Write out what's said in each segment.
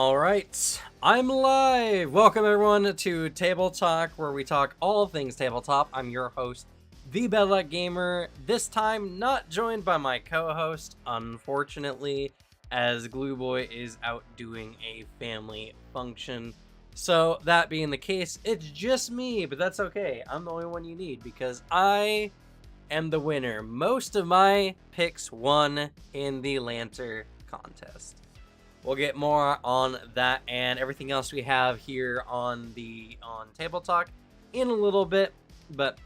All right, I'm live. Welcome everyone to Table Talk, where we talk all things tabletop. I'm your host, the Bedluck Gamer. This time, not joined by my co-host, unfortunately, as Glue Boy is out doing a family function. So that being the case, it's just me, but that's okay. I'm the only one you need because I am the winner. Most of my picks won in the Lancer contest. We'll get more on that and everything else we have here on Table Talk in a little bit. But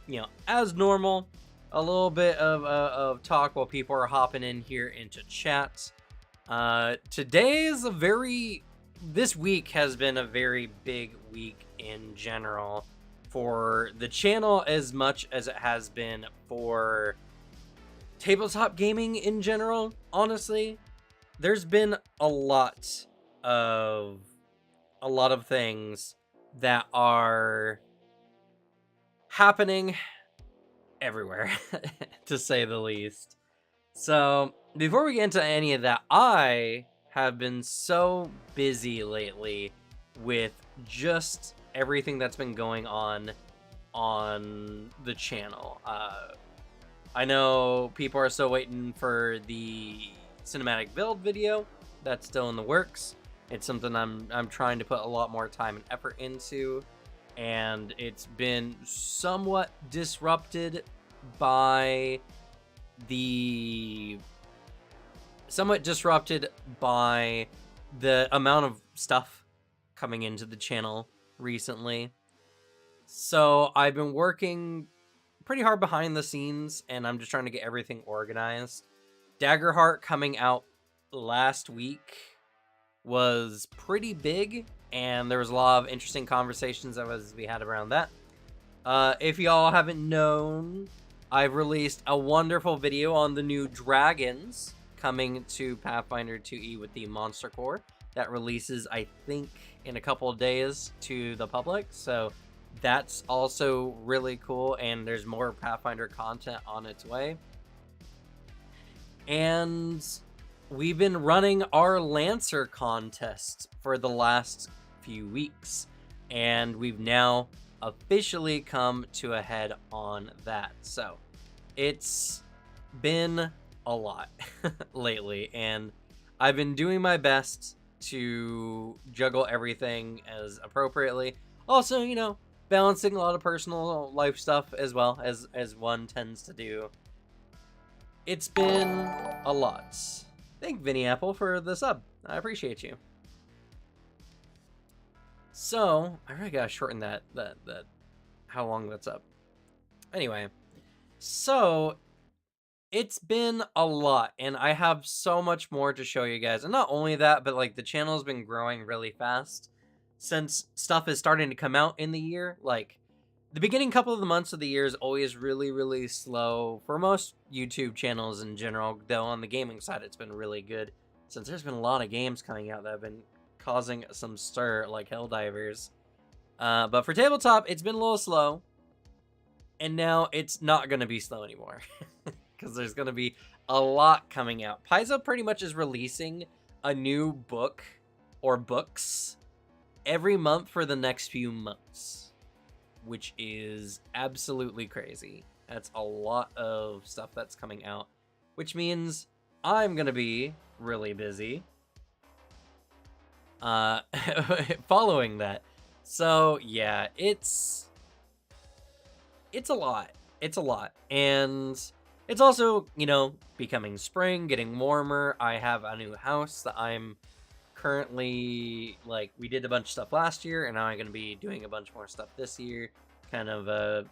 as normal, a little bit of talk while people are hopping in here into chat. This week has been a very big week in general for the channel, as much as it has been for tabletop gaming in general. Honestly, there's been a lot of things that are happening everywhere, to say the least. So before we get into any of that, I have been so busy lately with just everything that's been going on the channel. I know people are still waiting for the cinematic build video. That's still in the works. It's something I'm trying to put a lot more time and effort into, and it's been somewhat disrupted by the amount of stuff coming into the channel recently. So I've been working pretty hard behind the scenes, and I'm just trying to get everything organized. Daggerheart coming out last week was pretty big, and there was a lot of interesting conversations that we had around that. If y'all haven't known, I've released a wonderful video on the new dragons coming to Pathfinder 2e with the Monster Core. That releases, I think, in a couple of days to the public, so that's also really cool, and there's more Pathfinder content on its way. And we've been running our Lancer contest for the last few weeks, and we've now officially come to a head on that. So it's been a lot lately, and I've been doing my best to juggle everything as appropriately. Also, balancing a lot of personal life stuff as well, as one tends to do. It's been a lot. Thank Vinny Apple for the sub. I appreciate you. So I really gotta shorten that how long that's up. Anyway, so it's been a lot, and I have so much more to show you guys. And not only that, but like the channel's been growing really fast since stuff is starting to come out in the year. Like, the beginning couple of the months of the year is always really, really slow for most YouTube channels in general, though on the gaming side it's been really good, since there's been a lot of games coming out that have been causing some stir, like Helldivers. But for tabletop, it's been a little slow, and now it's not going to be slow anymore, because there's going to be a lot coming out. Paizo pretty much is releasing a new book, or books, every month for the next few months, which is absolutely crazy. That's a lot of stuff that's coming out, which means I'm gonna be really busy following that. So yeah, it's a lot. It's a lot. And it's also, becoming spring, getting warmer. I have a new house that I'm currently, we did a bunch of stuff last year, and now I'm going to be doing a bunch more stuff this year. Kind of,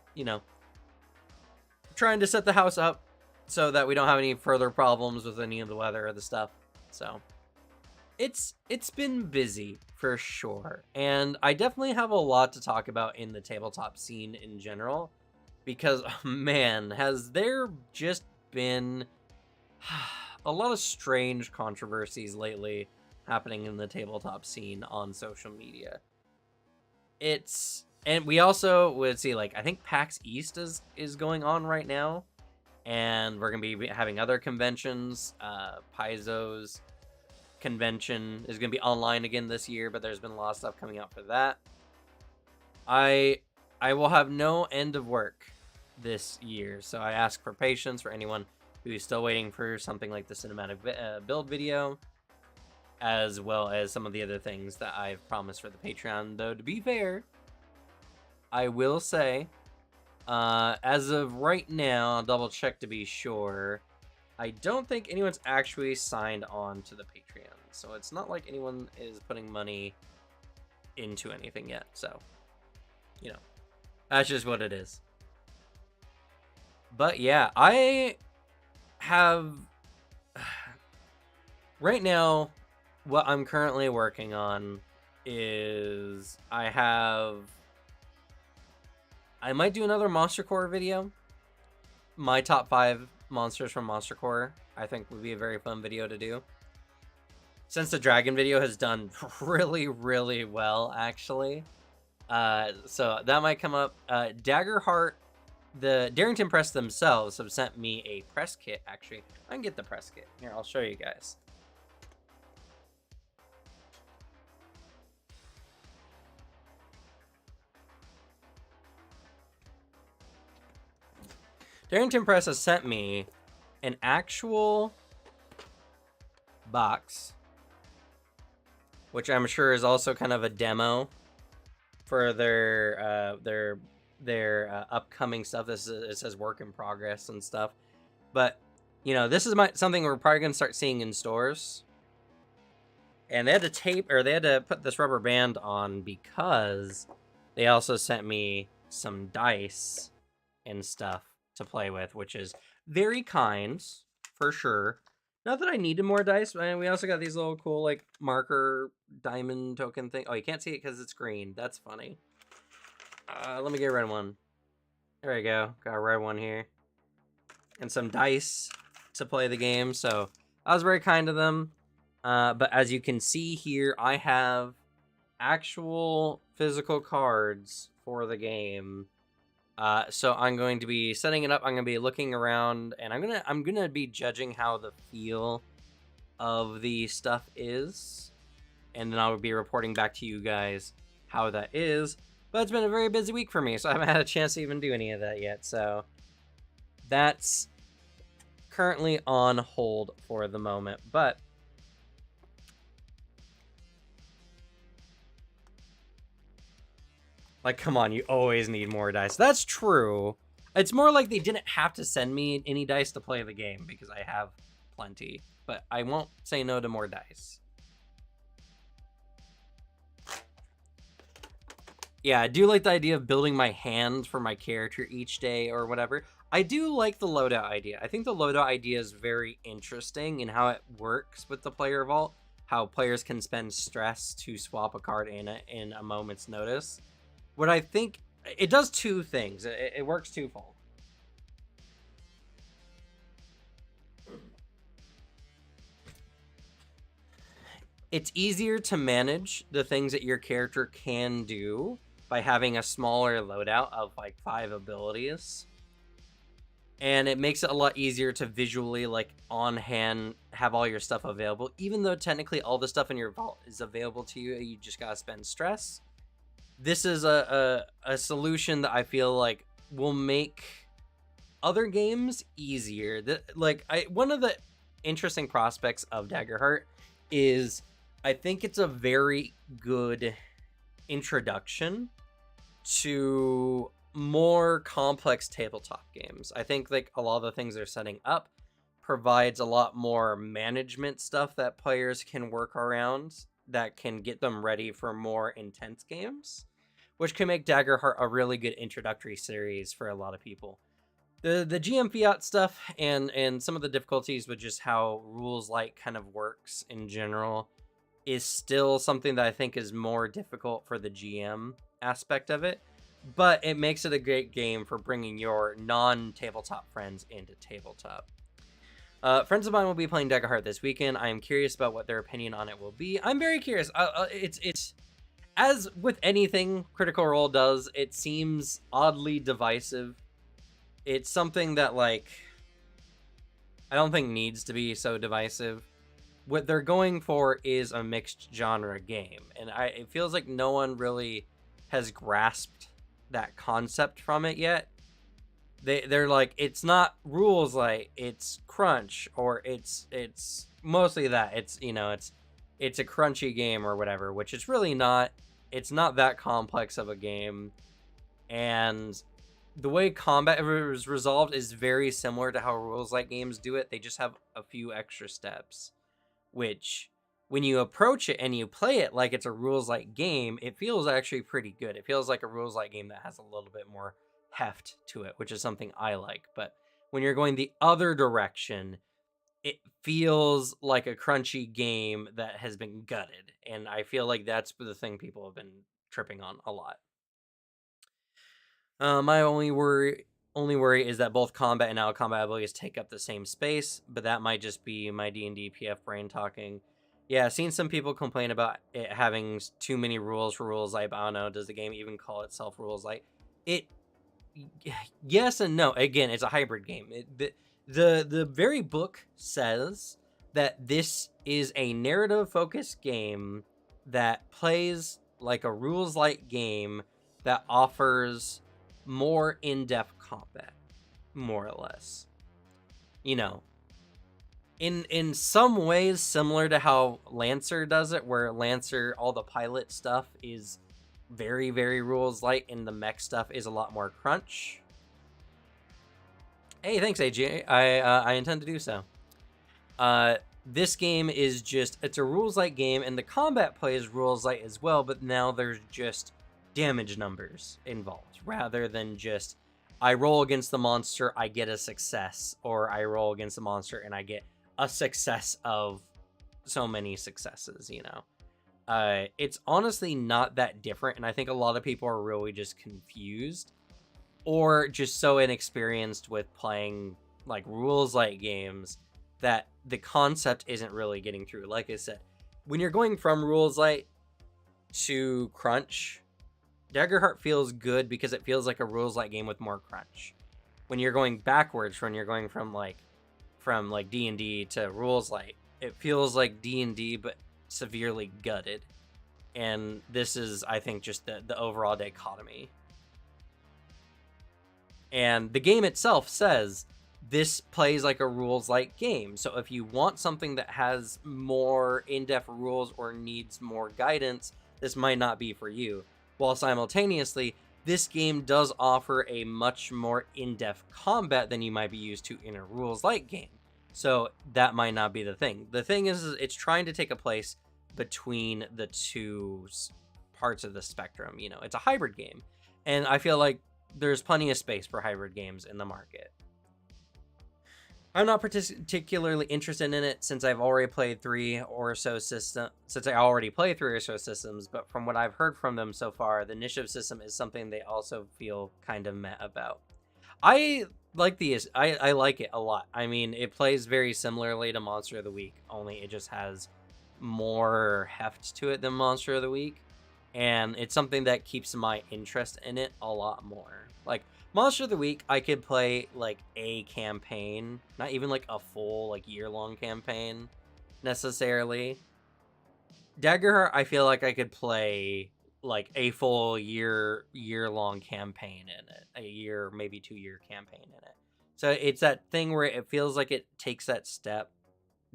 trying to set the house up so that we don't have any further problems with any of the weather or the stuff. So it's been busy for sure. And I definitely have a lot to talk about in the tabletop scene in general, because, man, has there just been a lot of strange controversies lately happening in the tabletop scene on social media. And we also would see, I think PAX East is going on right now, and we're gonna be having other conventions. Paizo's convention is going to be online again this year, but there's been a lot of stuff coming out for that. I will have no end of work this year, so I ask for patience for anyone who is still waiting for something like the cinematic build video, as well as some of the other things that I've promised for the Patreon. Though, to be fair, I will say, as of right now, I'll double check to be sure, I don't think anyone's actually signed on to the Patreon, so it's not like anyone is putting money into anything yet, so, you know, that's just what it is. But yeah, I have, right now, what I'm currently working on is I might do another Monster Core video. My top 5 monsters from Monster Core, I think, would be a very fun video to do. Since the dragon video has done really, really well, actually. So that might come up. Daggerheart, the Darrington Press themselves have sent me a press kit, actually. I can get the press kit. Here, I'll show you guys. Darrington Press has sent me an actual box, which I'm sure is also kind of a demo for their upcoming stuff. It says work in progress and stuff, but you know, this is something we're probably gonna start seeing in stores. And they had to put this rubber band on because they also sent me some dice and stuff to play with, which is very kind, for sure. Not that I needed more dice, and we also got these little cool, like, marker diamond token thing. Oh, you can't see it because it's green. That's funny. Let me get a red one. There we go. Got a red one here. And some dice to play the game, so that was very kind of them. But as you can see here, I have actual physical cards for the game. So I'm going to be setting it up. I'm going to be looking around, and I'm gonna be judging how the feel of the stuff is, and then I will be reporting back to you guys how that is. But it's been a very busy week for me, so I haven't had a chance to even do any of that yet. So that's currently on hold for the moment, but like, come on, you always need more dice. That's true. It's more like they didn't have to send me any dice to play the game because I have plenty. But I won't say no to more dice. Yeah, I do like the idea of building my hand for my character each day or whatever. I do like the loadout idea. I think the loadout idea is very interesting in how it works with the player vault. How players can spend stress to swap a card in a moment's notice. What I think, it does two things. It works twofold. It's easier to manage the things that your character can do by having a smaller loadout of like 5 abilities. And it makes it a lot easier to visually, like, on hand, have all your stuff available. Even though technically all the stuff in your vault is available to you, you just gotta spend stress. This is a solution that I feel like will make other games easier. One of the interesting prospects of Daggerheart is I think it's a very good introduction to more complex tabletop games. I think like a lot of the things they're setting up provides a lot more management stuff that players can work around that can get them ready for more intense games, which can make Daggerheart a really good introductory series for a lot of people. The GM Fiat stuff and some of the difficulties with just how Rules Light kind of works in general is still something that I think is more difficult for the GM aspect of it, but it makes it a great game for bringing your non-tabletop friends into tabletop. Friends of mine will be playing Daggerheart this weekend. I am curious about what their opinion on it will be. I'm very curious. It's as with anything Critical Role does, it seems oddly divisive. It's something that, like, I don't think needs to be so divisive. what they're going for is a mixed genre game, and it feels like no one really has grasped that concept from it yet. They're like, it's not rules light, it's crunch, or it's mostly that it's, it's a crunchy game or whatever, which it's really not. It's not that complex of a game, and the way combat is resolved is very similar to how rules light games do it. They just have a few extra steps, which when you approach it and you play it like it's a rules light game, it feels actually pretty good. It feels like a rules light game that has a little bit more heft to it, which is something I like. But when you're going the other direction, it feels like a crunchy game that has been gutted. And I feel like that's the thing people have been tripping on a lot. My only worry is that both combat and out combat abilities take up the same space, but that might just be my D&D PF brain talking. Yeah, I've seen some people complain about it having too many rules for rules light, but I don't know, does the game even call itself rules light? It Yes and no. Again, it's a hybrid game. The very book says that this is a narrative focused game that plays like a rules light game that offers more in-depth combat, more or less. You know, in some ways similar to how Lancer does it, where Lancer, all the pilot stuff is very, very rules light, and the mech stuff is a lot more crunch. Hey, thanks, AG. I intend to do so. This game is just, it's a rules light game, and the combat plays rules light as well, but now there's just damage numbers involved rather than just I roll against the monster, I get a success, or I roll against the monster and I get a success of so many successes, It's honestly not that different, and I think a lot of people are really just confused or just so inexperienced with playing like rules light games that the concept isn't really getting through. Like I said, when you're going from rules light to crunch, Daggerheart feels good because it feels like a rules light game with more crunch. When you're going backwards, when you're going from D&D to rules light, it feels like D&D but severely gutted. And this is, I think, just the overall dichotomy. And the game itself says this plays like a rules light game. So if you want something that has more in-depth rules or needs more guidance, this might not be for you. While simultaneously, this game does offer a much more in-depth combat than you might be used to in a rules light game. So that might not be the thing. The thing is it's trying to take a place between the two parts of the spectrum. It's a hybrid game. And I feel like there's plenty of space for hybrid games in the market. I'm not particularly interested in it since I've already played three or so systems, but from what I've heard from them so far, the initiative system is something they also feel kind of meh about. I like I like it a lot. I mean, it plays very similarly to Monster of the Week, only it just has more heft to it than Monster of the Week. And it's something that keeps my interest in it a lot more. Like Monster of the Week, I could play like a campaign, not even like a full like year-long campaign necessarily. Daggerheart, I feel like I could play like a full year-long campaign in it, a year, maybe 2-year campaign in it. So it's that thing where it feels like it takes that step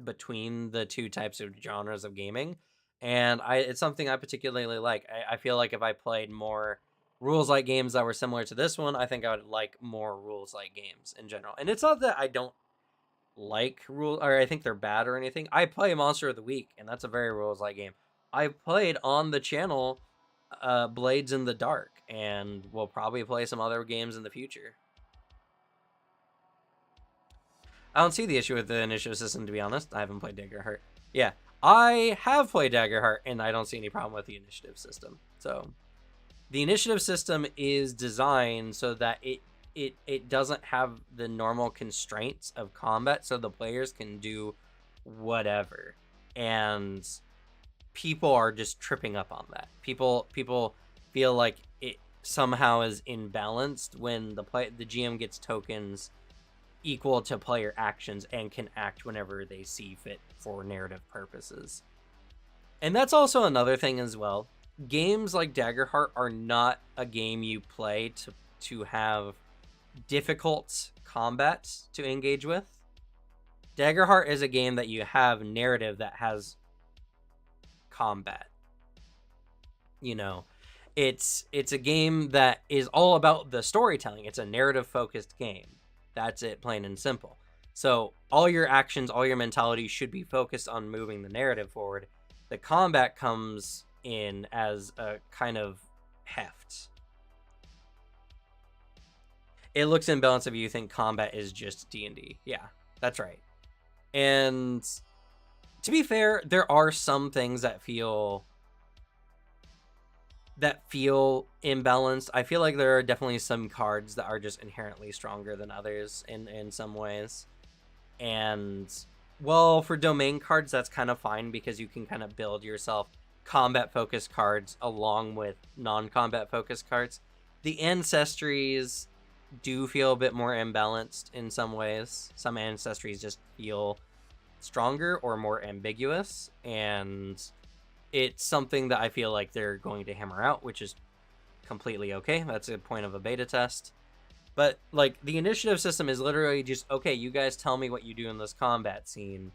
between the two types of genres of gaming. And it's something I particularly like. I feel like if I played more rules light games that were similar to this one, I think I would like more rules light games in general. And it's not that I don't like rules, or I think they're bad or anything. I play Monster of the Week, and that's a very rules light game. I played on the channel Blades in the Dark, and we'll probably play some other games in the future. I don't see the issue with the initiative system, to be honest. I haven't played Daggerheart. Yeah, I have played Daggerheart, and I don't see any problem with the initiative system. So, the initiative system is designed so that it doesn't have the normal constraints of combat, so the players can do whatever. And people are just tripping up on that. People feel like it somehow is imbalanced when the GM gets tokens equal to player actions and can act whenever they see fit for narrative purposes. And that's also another thing as well. Games like Daggerheart are not a game you play to have difficult combat to engage with. Daggerheart is a game that you have narrative that has combat. You know, it's a game that is all about the storytelling. It's a narrative focused game. That's it, plain and simple. So all your actions, all your mentality should be focused on moving the narrative forward. The combat comes in as a kind of heft. It looks imbalanced if you think combat is just D&D. Yeah, that's right. And to be fair, there are some things that feel imbalanced. I feel like there are definitely some cards that are just inherently stronger than others in some ways. And well, for domain cards, that's kind of fine because you can kind of build yourself combat focused cards along with non-combat focused cards. The ancestries do feel a bit more imbalanced in some ways. Some ancestries just feel stronger or more ambiguous, and it's something that I feel like they're going to hammer out, which is completely okay. That's a point of a beta test. But like the initiative system is literally just, okay, you guys tell me what you do in this combat scene,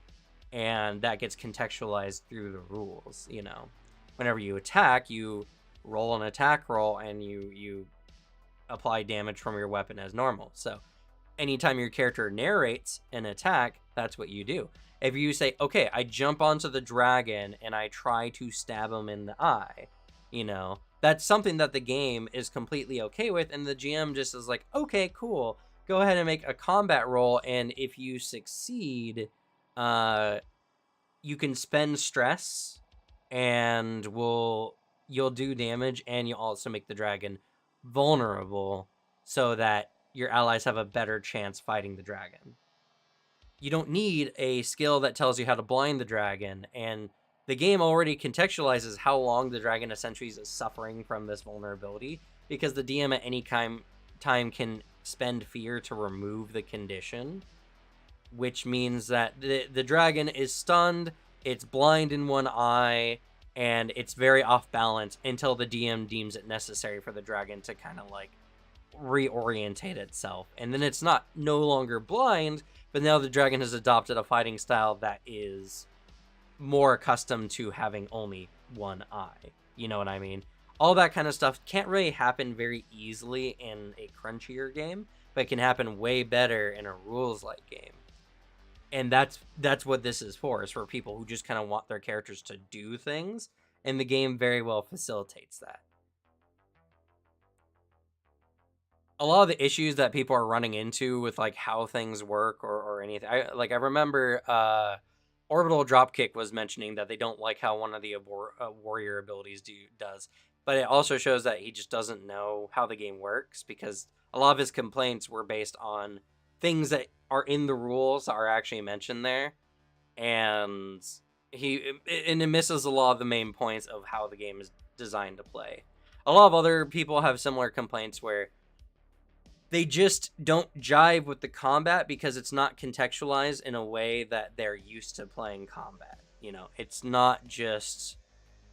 and that gets contextualized through the rules. You know, whenever you attack, you roll an attack roll and you apply damage from your weapon as normal. So anytime your character narrates an attack, that's what you do. If you say, okay, I jump onto the dragon and I try to stab him in the eye, you know, that's something that the game is completely okay with, and the GM just is like, okay, cool, go ahead and make a combat roll, and if you succeed, you can spend stress, and you'll do damage, and you'll also make the dragon vulnerable so that your allies have a better chance fighting the dragon. You don't need a skill that tells you how to blind the dragon, and the game already contextualizes how long the dragon essentially is suffering from this vulnerability, because the DM at any time can spend fear to remove the condition, which means that the dragon is stunned, it's blind in one eye, and it's very off balance until the DM deems it necessary for the dragon to kind of like reorientate itself. And then it's no longer blind, but now the dragon has adopted a fighting style that is more accustomed to having only one eye. You know what I mean? All that kind of stuff can't really happen very easily in a crunchier game, but it can happen way better in a rules-like game. And that's what this is for people who just kind of want their characters to do things, and the game very well facilitates that. A lot of the issues that people are running into with like how things work or anything, I remember Orbital Dropkick was mentioning that they don't like how one of the warrior abilities does, but it also shows that he just doesn't know how the game works, because a lot of his complaints were based on things that are in the rules that are actually mentioned there, and it misses a lot of the main points of how the game is designed to play. A lot of other people have similar complaints where they just don't jive with the combat because it's not contextualized in a way that they're used to playing combat. You know, it's not just,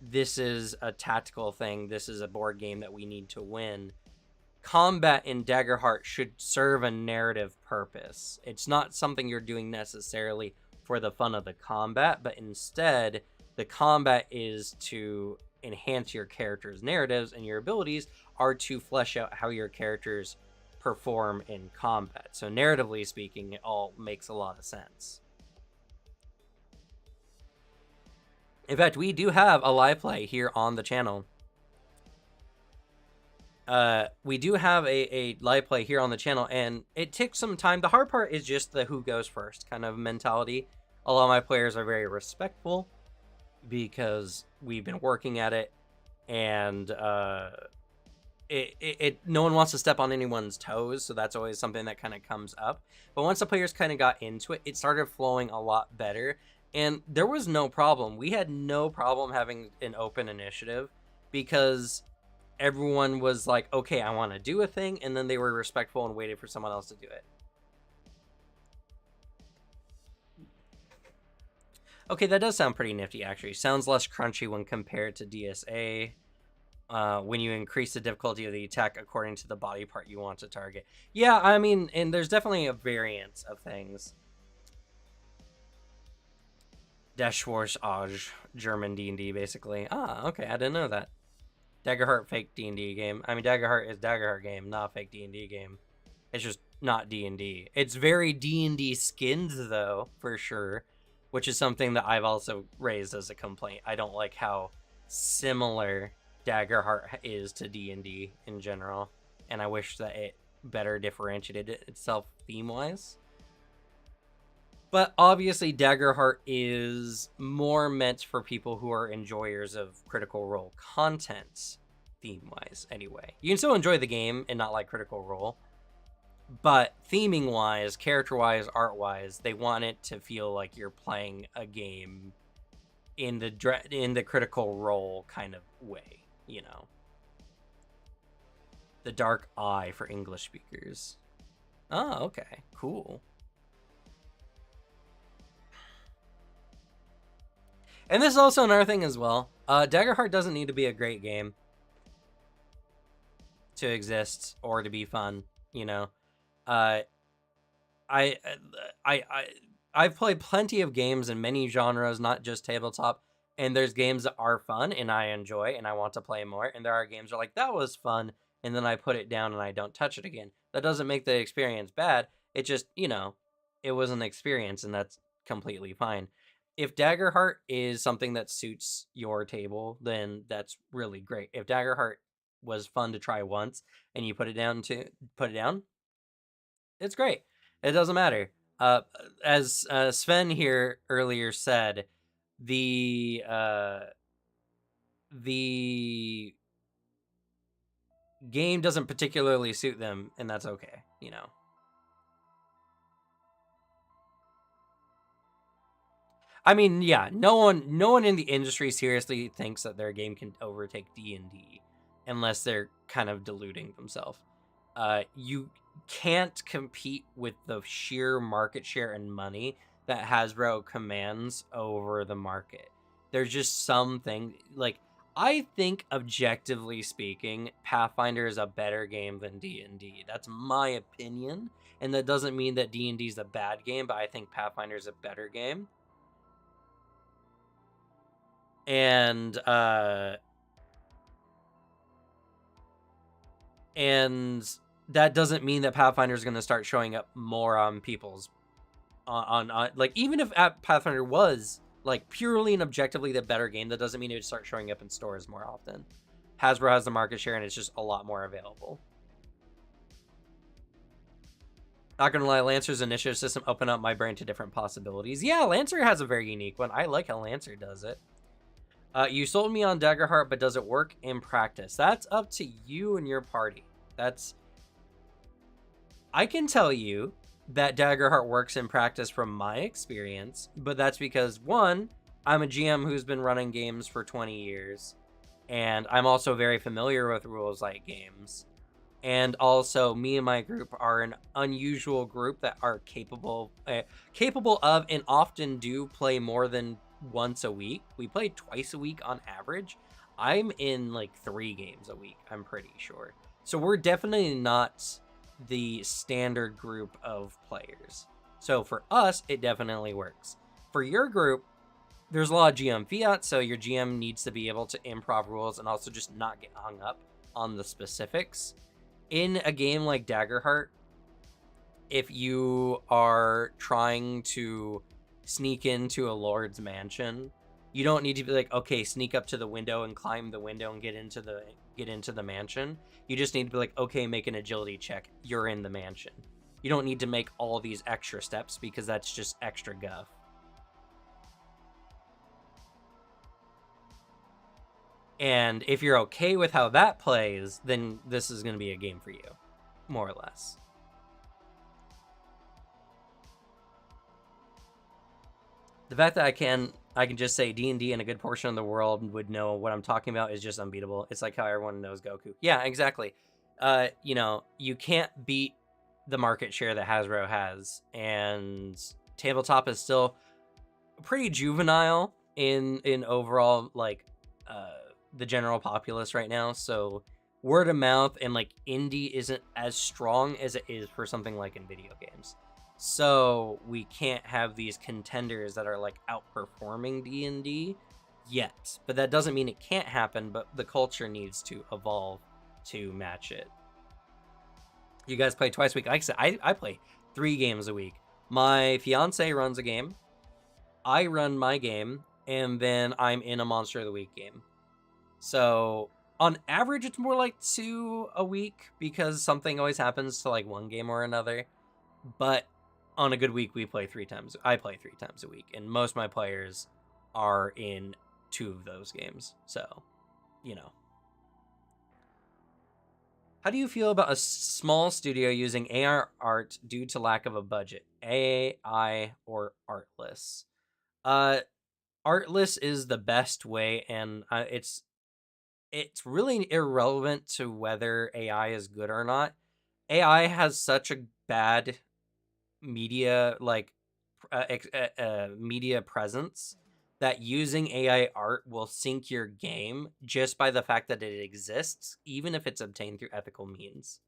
this is a tactical thing, this is a board game that we need to win. Combat in Daggerheart should serve a narrative purpose. It's not something you're doing necessarily for the fun of the combat, but instead, the combat is to enhance your character's narratives, and your abilities are to flesh out how your characters perform in combat. So narratively speaking, it all makes a lot of sense. In fact, we do have a live play here on the channel. We do have a live play here on the channel, and it takes some time. The hard part is just the who goes first kind of mentality. A lot of my players are very respectful because we've been working at it, and no one wants to step on anyone's toes, so that's always something that kind of comes up. But once the players kind of got into it, it started flowing a lot better, and there was no problem. We had no problem having an open initiative because everyone was like, okay, I want to do a thing, and then they were respectful and waited for someone else to do it. Okay, that does sound pretty nifty, actually. Sounds less crunchy when compared to DSA. When you increase the difficulty of the attack according to the body part you want to target. Yeah, I mean, and there's definitely a variance of things. Deschwarzage, German D&D, basically. Ah, okay, I didn't know that. Daggerheart fake D&D game. I mean, Daggerheart is Daggerheart game, not a fake D&D game. It's just not D&D. It's very D&D skinned, though, for sure, which is something that I've also raised as a complaint. I don't like how similar Daggerheart is to D&D in general, and I wish that it better differentiated itself theme-wise. But obviously, Daggerheart is more meant for people who are enjoyers of Critical Role content, theme-wise, anyway. You can still enjoy the game and not like Critical Role, but theming-wise, character-wise, art-wise, they want it to feel like you're playing a game in the Critical Role kind of way, you know. The Dark Eye for English speakers. Oh, okay, cool. And this is also another thing as well. Daggerheart doesn't need to be a great game to exist or to be fun, you know. Uh, I, I, I've played plenty of games in many genres, not just tabletop. And there's games that are fun and I enjoy and I want to play more. And there are games that are like, that was fun. And then I put it down and I don't touch it again. That doesn't make the experience bad. It just, you know, it was an experience and that's completely fine. If Daggerheart is something that suits your table, then that's really great. If Daggerheart was fun to try once and you put it down, it's great. It doesn't matter. As Sven here earlier said, the game doesn't particularly suit them, and that's okay, you know. I mean, yeah, no one in the industry seriously thinks that their game can overtake D&D unless they're kind of deluding themselves. You can't compete with the sheer market share and money that Hasbro commands over the market. There's just something like, I think objectively speaking, Pathfinder is a better game than D&D. That's my opinion, and that doesn't mean that D&D is a bad game, but I think Pathfinder is a better game. And that doesn't mean that Pathfinder is going to start showing up more on people's on like, even if Pathfinder was like purely and objectively the better game, that doesn't mean it would start showing up in stores more often. Hasbro has the market share and it's just a lot more available. Not gonna lie, Lancer's initiative system opened up my brain to different possibilities. Yeah, Lancer has a very unique one. I like how Lancer does it. You sold me on Daggerheart, but does it work in practice? That's up to you and your party. I can tell you that Daggerheart works in practice from my experience, but that's because, one, I'm a GM who's been running games for 20 years, and I'm also very familiar with rules like games. And also, me and my group are an unusual group that are capable of and often do play more than once a week. We play twice a week on average. I'm in like 3 games a week, I'm pretty sure. So we're definitely not the standard group of players. So for us, it definitely works. For your group, there's a lot of GM fiat, so your GM needs to be able to improv rules and also just not get hung up on the specifics. In a game like Daggerheart, if you are trying to sneak into a lord's mansion, you don't need to be like, okay, sneak up to the window and climb the window and get into the mansion. You just need to be like, okay, make an agility check. You're in the mansion. You don't need to make all these extra steps because that's just extra guff. And if you're okay with how that plays, then this is going to be a game for you, more or less. The fact that I can just say D&D and a good portion of the world would know what I'm talking about is just unbeatable. It's like how everyone knows Goku. Yeah, exactly. You know, you can't beat the market share that Hasbro has, and tabletop is still pretty juvenile in overall, like, the general populace right now. So word of mouth and like indie isn't as strong as it is for something like in video games. So we can't have these contenders that are like outperforming D&D yet. But that doesn't mean it can't happen, but the culture needs to evolve to match it. You guys play twice a week. Like I said, I play 3 games a week. My fiance runs a game, I run my game, and then I'm in a Monster of the Week game. So on average, it's more like 2 a week because something always happens to like one game or another. But on a good week, we play 3 times. I play 3 times a week, and most of my players are in 2 of those games. So, you know. How do you feel about a small studio using AR art due to lack of a budget? AI or artless? Artless is the best way, and it's really irrelevant to whether AI is good or not. AI has such a bad media media presence that using AI art will sink your game just by the fact that it exists, even if it's obtained through ethical means.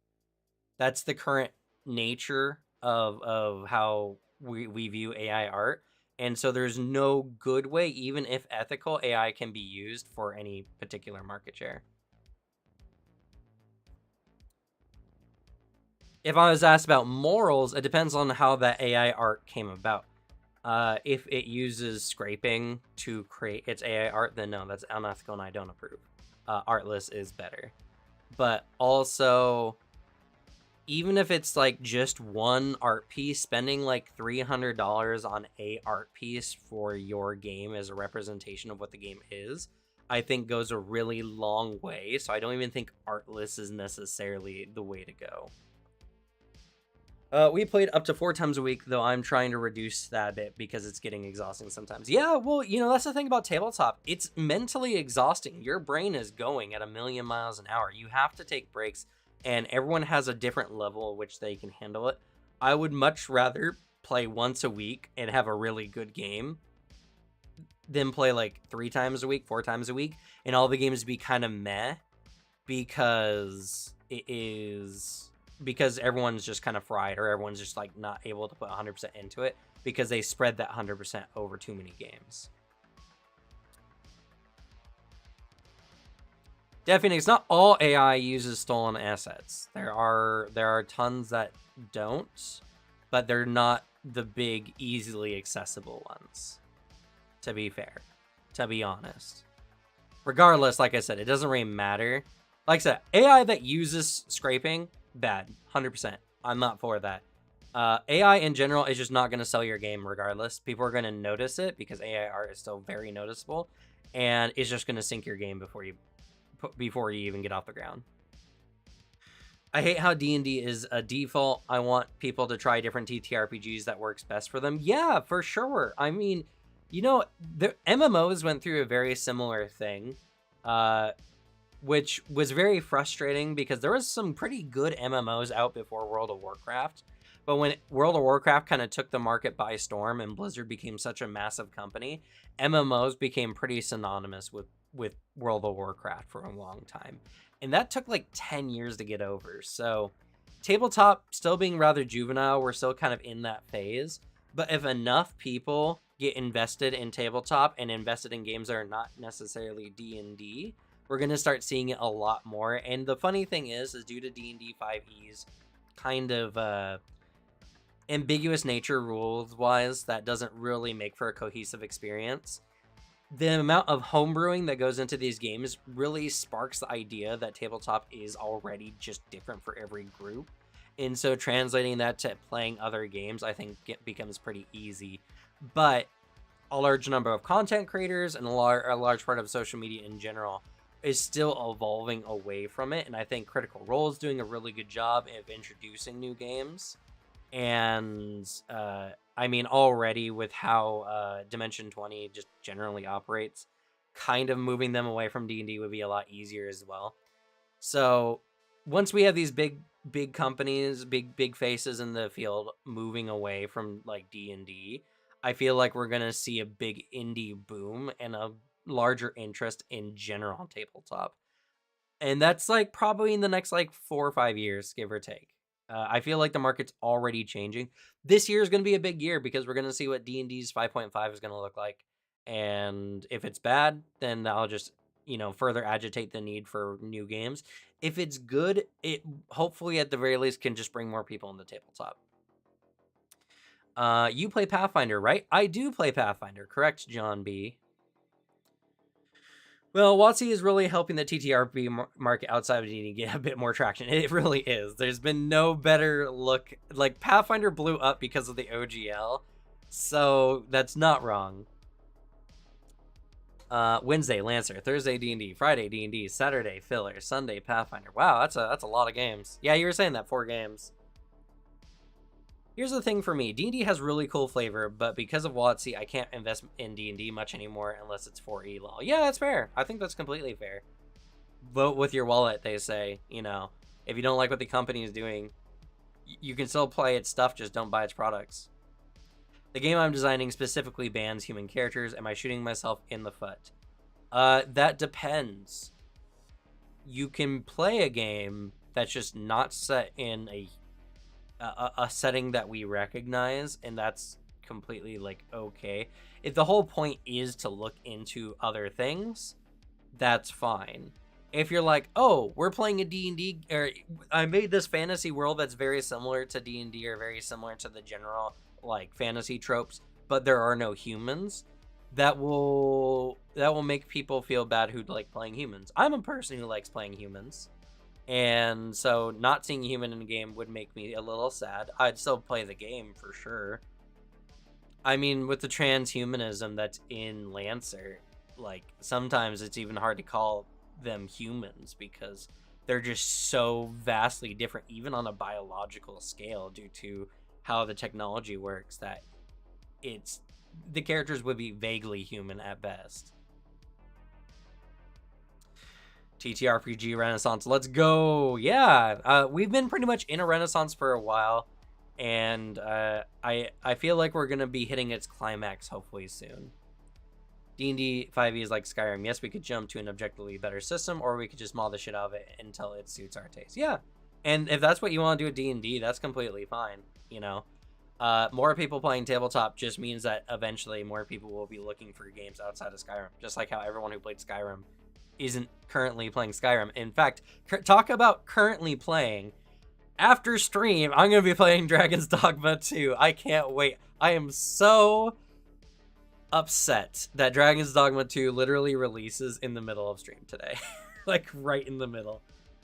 That's the current nature of how we view AI art. And so there's no good way, even if ethical, AI can be used for any particular market share. If I was asked about morals, it depends on how that AI art came about. If it uses scraping to create its AI art, then no, that's unethical and I don't approve. Artless is better. But also, even if it's like just one art piece, spending like $300 on a art piece for your game as a representation of what the game is, I think goes a really long way. So I don't even think artless is necessarily the way to go. We played up to 4 times a week, though I'm trying to reduce that a bit because it's getting exhausting sometimes. Yeah, well, that's the thing about tabletop. It's mentally exhausting. Your brain is going at a million miles an hour. You have to take breaks, and everyone has a different level at which they can handle it. I would much rather play once a week and have a really good game than play like 3 times a week, 4 times a week, and all the games be kind of meh because everyone's just kind of fried, or everyone's just like not able to put 100% into it because they spread that 100% over too many games. Definitely, it's not all AI uses stolen assets. There are tons that don't, but they're not the big, easily accessible ones. To be fair, to be honest. Regardless, like I said, it doesn't really matter. Like I said, AI that uses scraping, bad, 100%. I'm not for that. AI in general is just not going to sell your game regardless. People are going to notice it because AI art is still very noticeable, and it's just going to sink your game before you even get off the ground. I hate how D&D is a default. I want people to try different TTRPGs that works best for them. Yeah, for sure. I mean, the MMOs went through a very similar thing, which was very frustrating because there was some pretty good MMOs out before World of Warcraft. But when World of Warcraft kind of took the market by storm and Blizzard became such a massive company, MMOs became pretty synonymous with World of Warcraft for a long time. And that took like 10 years to get over. So tabletop still being rather juvenile, we're still kind of in that phase. But if enough people get invested in tabletop and invested in games that are not necessarily D&D, we're going to start seeing it a lot more. And the funny thing is due to D&D 5e's kind of ambiguous nature rules-wise, that doesn't really make for a cohesive experience. The amount of homebrewing that goes into these games really sparks the idea that tabletop is already just different for every group. And so translating that to playing other games, I think it becomes pretty easy. But a large number of content creators and a large part of social media in general is still evolving away from it. And I think Critical Role is doing a really good job of introducing new games. And I mean, already with how Dimension 20 just generally operates, kind of moving them away from D&D would be a lot easier as well. So once we have these big companies, big faces in the field moving away from like D&D, I feel like we're going to see a big indie boom and a larger interest in general tabletop. And that's like probably in the next like 4 or 5 years, give or take. I feel like the market's already changing. This year is going to be a big year because we're going to see what D&D's 5.5 is going to look like. And if it's bad, then I'll just, further agitate the need for new games. If it's good, it hopefully at the very least can just bring more people into tabletop. You play Pathfinder, right? I do play Pathfinder, correct, John B. Well, WotC is really helping the TTRP market outside of D&D get a bit more traction. It really is. There's been no better look. Like, Pathfinder blew up because of the OGL, so that's not wrong. Wednesday, Lancer. Thursday, D&D. Friday, D&D. Saturday, Filler. Sunday, Pathfinder. Wow, that's a lot of games. Yeah, you were saying that, 4 games. Here's the thing for me. D&D has really cool flavor, but because of WotC, I can't invest in D&D much anymore unless it's for ELOL. Yeah, that's fair. I think that's completely fair. Vote with your wallet, they say. If you don't like what the company is doing, you can still play its stuff, just don't buy its products. The game I'm designing specifically bans human characters. Am I shooting myself in the foot? That depends. You can play a game that's just not set in a setting that we recognize, and that's completely like okay. If the whole point is to look into other things, that's fine. If you're like, oh, we're playing a D&D, or I made this fantasy world that's very similar to D&D or very similar to the general like fantasy tropes, but there are no humans, that will make people feel bad who like playing humans. I'm a person who likes playing humans. And so not seeing a human in a game would make me a little sad. I'd still play the game for sure. I mean, with the transhumanism that's in Lancer, like sometimes it's even hard to call them humans because they're just so vastly different, even on a biological scale, due to how the technology works, that the characters would be vaguely human at best. TTRPG Renaissance, let's go. Yeah, we've been pretty much in a renaissance for a while, and I feel like we're gonna be hitting its climax hopefully soon. D&D 5e is like Skyrim. Yes, we could jump to an objectively better system, or we could just maul the shit out of it until it suits our taste. Yeah, and if that's what you want to do with D&D, that's completely fine. More people playing tabletop just means that eventually more people will be looking for games outside of Skyrim, just like how everyone who played Skyrim isn't currently playing Skyrim. In fact, talk about currently playing. After stream, I'm going to be playing Dragon's Dogma 2. I can't wait. I am so upset that Dragon's Dogma 2 literally releases in the middle of stream today. Like, right in the middle.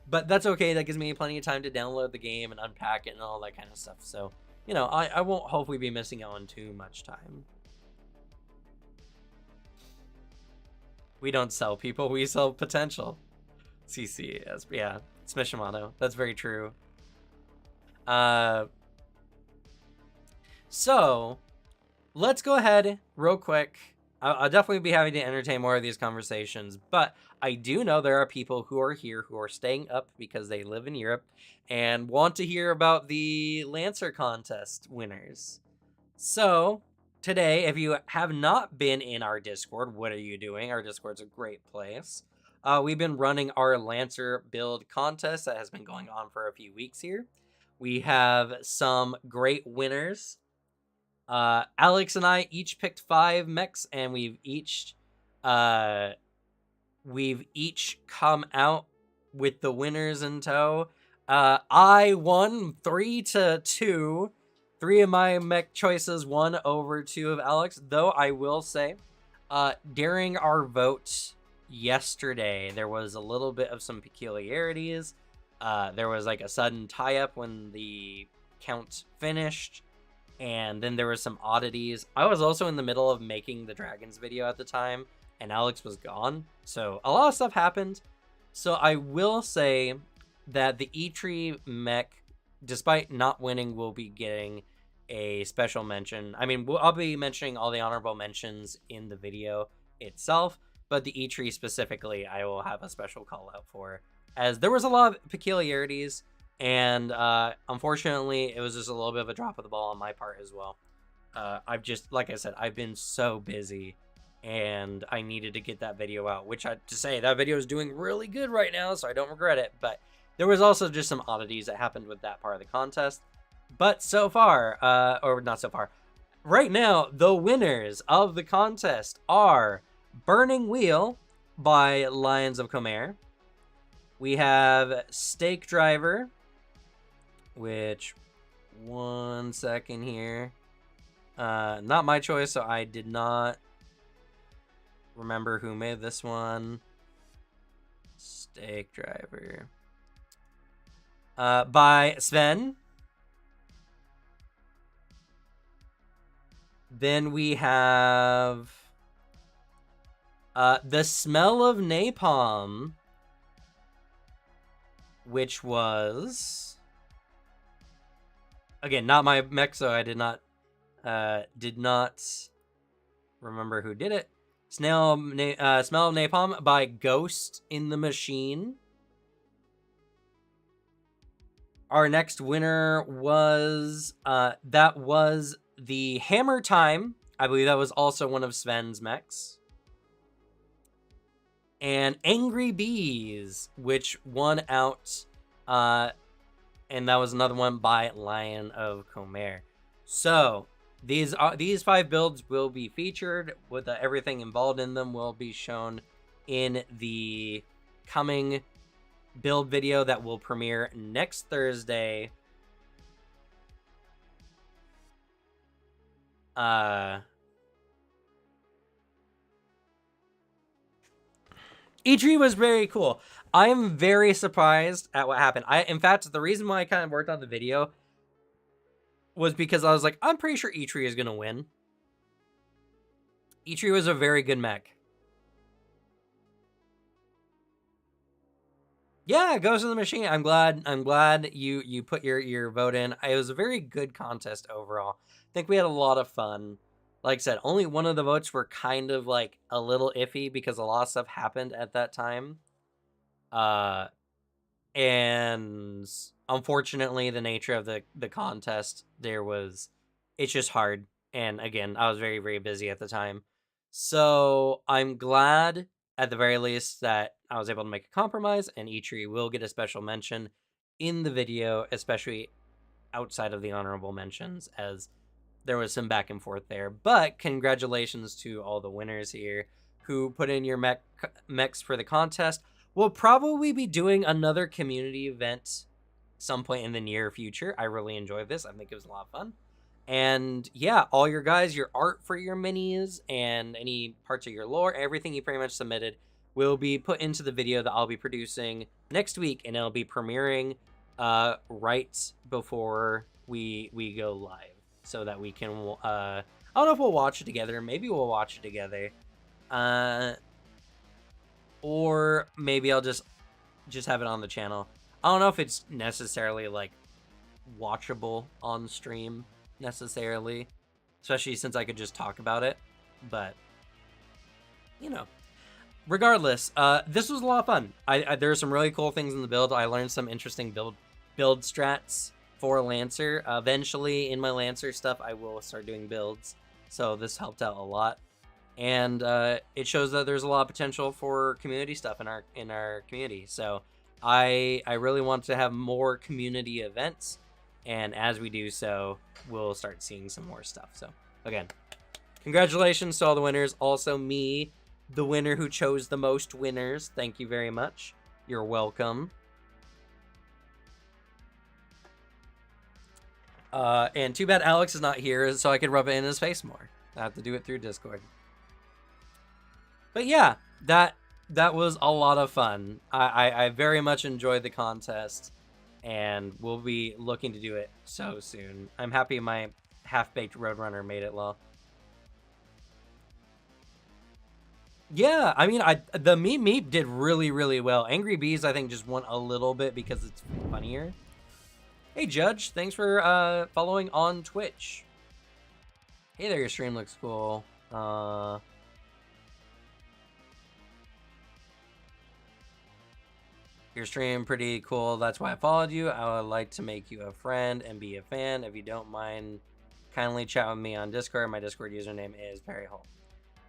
But that's okay. That gives me plenty of time to download the game and unpack it and all that kind of stuff. So, I won't hopefully be missing out on too much time. We don't sell people, we sell potential. CC, yeah, Smishimoto. That's very true. So, let's go ahead real quick. I'll definitely be having to entertain more of these conversations, but I do know there are people who are here who are staying up because they live in Europe and want to hear about the Lancer contest winners. So, today, if you have not been in our Discord, what are you doing? Our Discord's a great place. We've been running our Lancer build contest that has been going on for a few weeks here. We have some great winners. Alex and I each picked 5 mechs, and we've each come out with the winners in tow. I won 3-2. 3 of my mech choices won over 2 of Alex, though I will say, during our vote yesterday, there was a little bit of some peculiarities. There was like a sudden tie-up when the count finished, and then there was some oddities. I was also in the middle of making the Dragons video at the time, and Alex was gone, so a lot of stuff happened. So I will say that the E-Tree mech, despite not winning, will be getting a special mention. I mean, I'll be mentioning all the honorable mentions in the video itself, but the E-Tree specifically, I will have a special call out for, as there was a lot of peculiarities, and unfortunately, it was just a little bit of a drop of the ball on my part as well. I've just, like I said, I've been so busy, and I needed to get that video out, which to say that video is doing really good right now, so I don't regret it. But there was also just some oddities that happened with that part of the contest. But so far, or not so far, right now, the winners of the contest are Burning Wheel by Lions of Comer. We have Stake Driver, which, one second here. Not my choice, so I did not remember who made this one. Stake Driver. By Sven. Then we have The Smell of Napalm, which was, again, not my mech, so I did not remember who did it. Smell of Napalm by Ghost in the Machine. Our next winner was that was the Hammer Time. I believe that was also one of Sven's mechs. And Angry Bees, which won out, and that was another one by Lion of Comer. So these 5 builds will be featured with everything involved in them will be shown in the coming build video that will premiere next Thursday. E3 was very cool. I am very surprised at what happened. In fact, the reason why I kind of worked on the video was because I was like, I'm pretty sure E3 is going to win. E3 was a very good mech. Yeah, Ghost in the Machine. I'm glad you put your vote in. It was a very good contest overall. I think we had a lot of fun. Like I said, only one of the votes were kind of like a little iffy because a lot of stuff happened at that time. And unfortunately, the nature of the contest, it's just hard. And again, I was very, very busy at the time. So I'm glad, at the very least, that I was able to make a compromise, and E3 will get a special mention in the video, especially outside of the honorable mentions, as there was some back and forth there. But congratulations to all the winners here who put in your mechs for the contest. We'll probably be doing another community event some point in the near future. I really enjoyed this. I think it was a lot of fun. And yeah, all your guys, your art for your minis and any parts of your lore, everything you pretty much submitted will be put into the video that I'll be producing next week, and it'll be premiering right before we go live, so that we can I don't know if we'll watch it together. Maybe we'll watch it together. Or maybe I'll just have it on the channel. I don't know if it's necessarily like watchable on stream necessarily, especially since I could just talk about it, but you know, regardless, this was a lot of fun. There are some really cool things in the build. I learned some interesting build strats for Lancer. Eventually in my Lancer stuff I will start doing builds, so this helped out a lot. And it shows that there's a lot of potential for community stuff in our community. So I really want to have more community events, and as we do so, we'll start seeing some more stuff. So again, congratulations to all the winners. Also me, the winner who chose the most winners. Thank you very much. You're welcome. And too bad Alex is not here, so I could rub it in his face more. I have to do it through Discord. But yeah, that was a lot of fun. I very much enjoyed the contest, and we'll be looking to do it so soon. I'm happy my half-baked Roadrunner made it well. Yeah, I mean, the Meep did really, really well. Angry Bees, I think, just won a little bit because it's funnier. Hey, Judge, thanks for following on Twitch. Hey there, your stream looks cool. Your stream pretty cool. That's why I followed you. I would like to make you a friend and be a fan. If you don't mind kindly chat with me on Discord. My Discord username is PerryHole.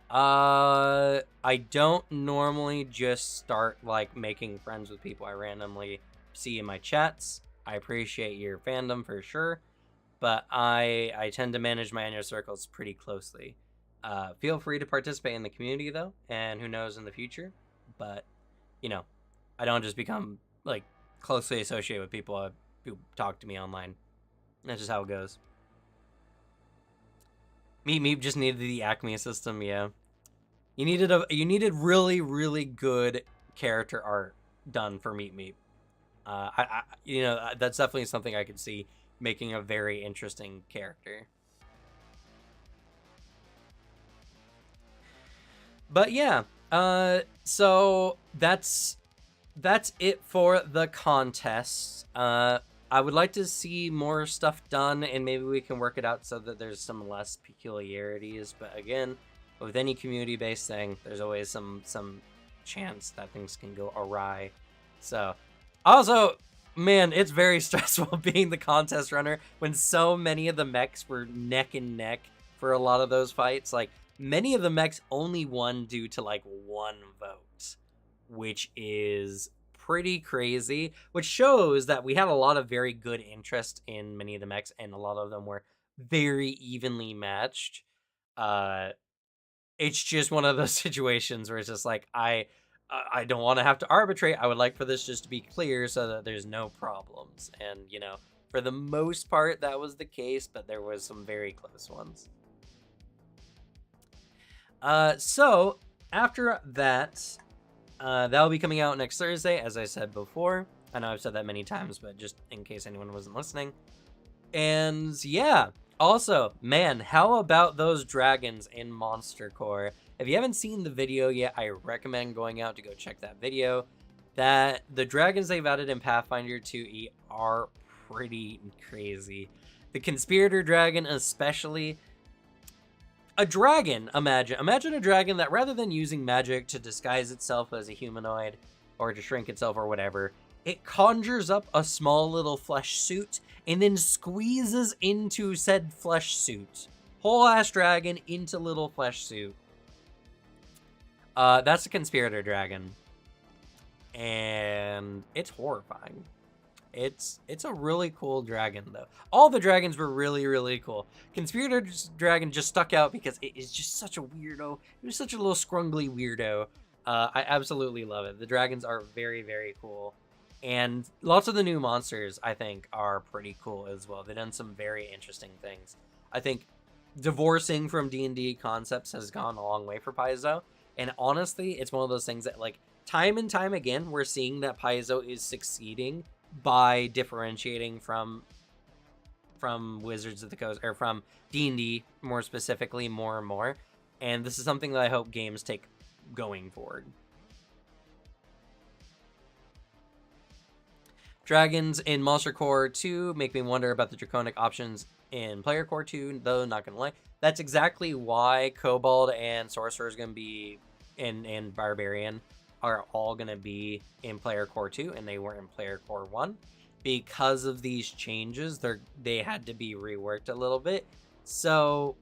I don't normally just start like making friends with people I randomly see in my chats. I appreciate your fandom for sure, but I tend to manage my inner circles pretty closely. Feel free to participate in the community though, and who knows in the future. But you know, I don't just become like closely associated with people who talk to me online. That's just how it goes. Meep just needed the Acme system, yeah. You needed really, really good character art done for Meep Meep. That's definitely something I could see making a very interesting character. But yeah, so that's it for the contest. I would like to see more stuff done, and maybe we can work it out so that there's some less peculiarities. But again, with any community-based thing, there's always some chance that things can go awry. So, also, man, it's very stressful being the contest runner when so many of the mechs were neck and neck for a lot of those fights. Like, many of the mechs only won due to like one vote, which is pretty crazy, which shows that we had a lot of very good interest in many of the mechs, and a lot of them were very evenly matched. It's just one of those situations where it's just like I don't want to have to arbitrate. I would like for this just to be clear so that there's no problems. And for the most part that was the case, but there was some very close ones. So after that, that'll be coming out next Thursday, as I said before. I know I've said that many times, but just in case anyone wasn't listening. And yeah, also, man, how about those dragons in Monster Core? If you haven't seen the video yet, I recommend going out to go check that video. That the dragons they've added in Pathfinder 2e are pretty crazy. The Conspirator Dragon especially. A dragon, imagine a dragon that rather than using magic to disguise itself as a humanoid or to shrink itself or whatever, it conjures up a small little flesh suit and then squeezes into said flesh suit. Whole ass dragon into little flesh suit. That's a Conspirator Dragon. And it's horrifying. It's a really cool dragon, though. All the dragons were really, really cool. Conspirator Dragon just stuck out because it is just such a weirdo. It was such a little scrungly weirdo. I absolutely love it. The dragons are very, very cool. And lots of the new monsters, I think, are pretty cool as well. They've done some very interesting things. I think divorcing from D&D concepts has gone a long way for Paizo. And honestly, it's one of those things that, like, time and time again, we're seeing that Paizo is succeeding by differentiating from Wizards of the Coast, or from D&D more specifically, more and more. And this is something that I hope games take going forward. Dragons in Monster Core 2 make me wonder about the draconic options in Player Core 2, though, not gonna lie. That's exactly why Kobold and Sorcerer is gonna be and Barbarian are all going to be in Player Core 2, and they weren't in Player Core 1. Because of these changes, they had to be reworked a little bit. So,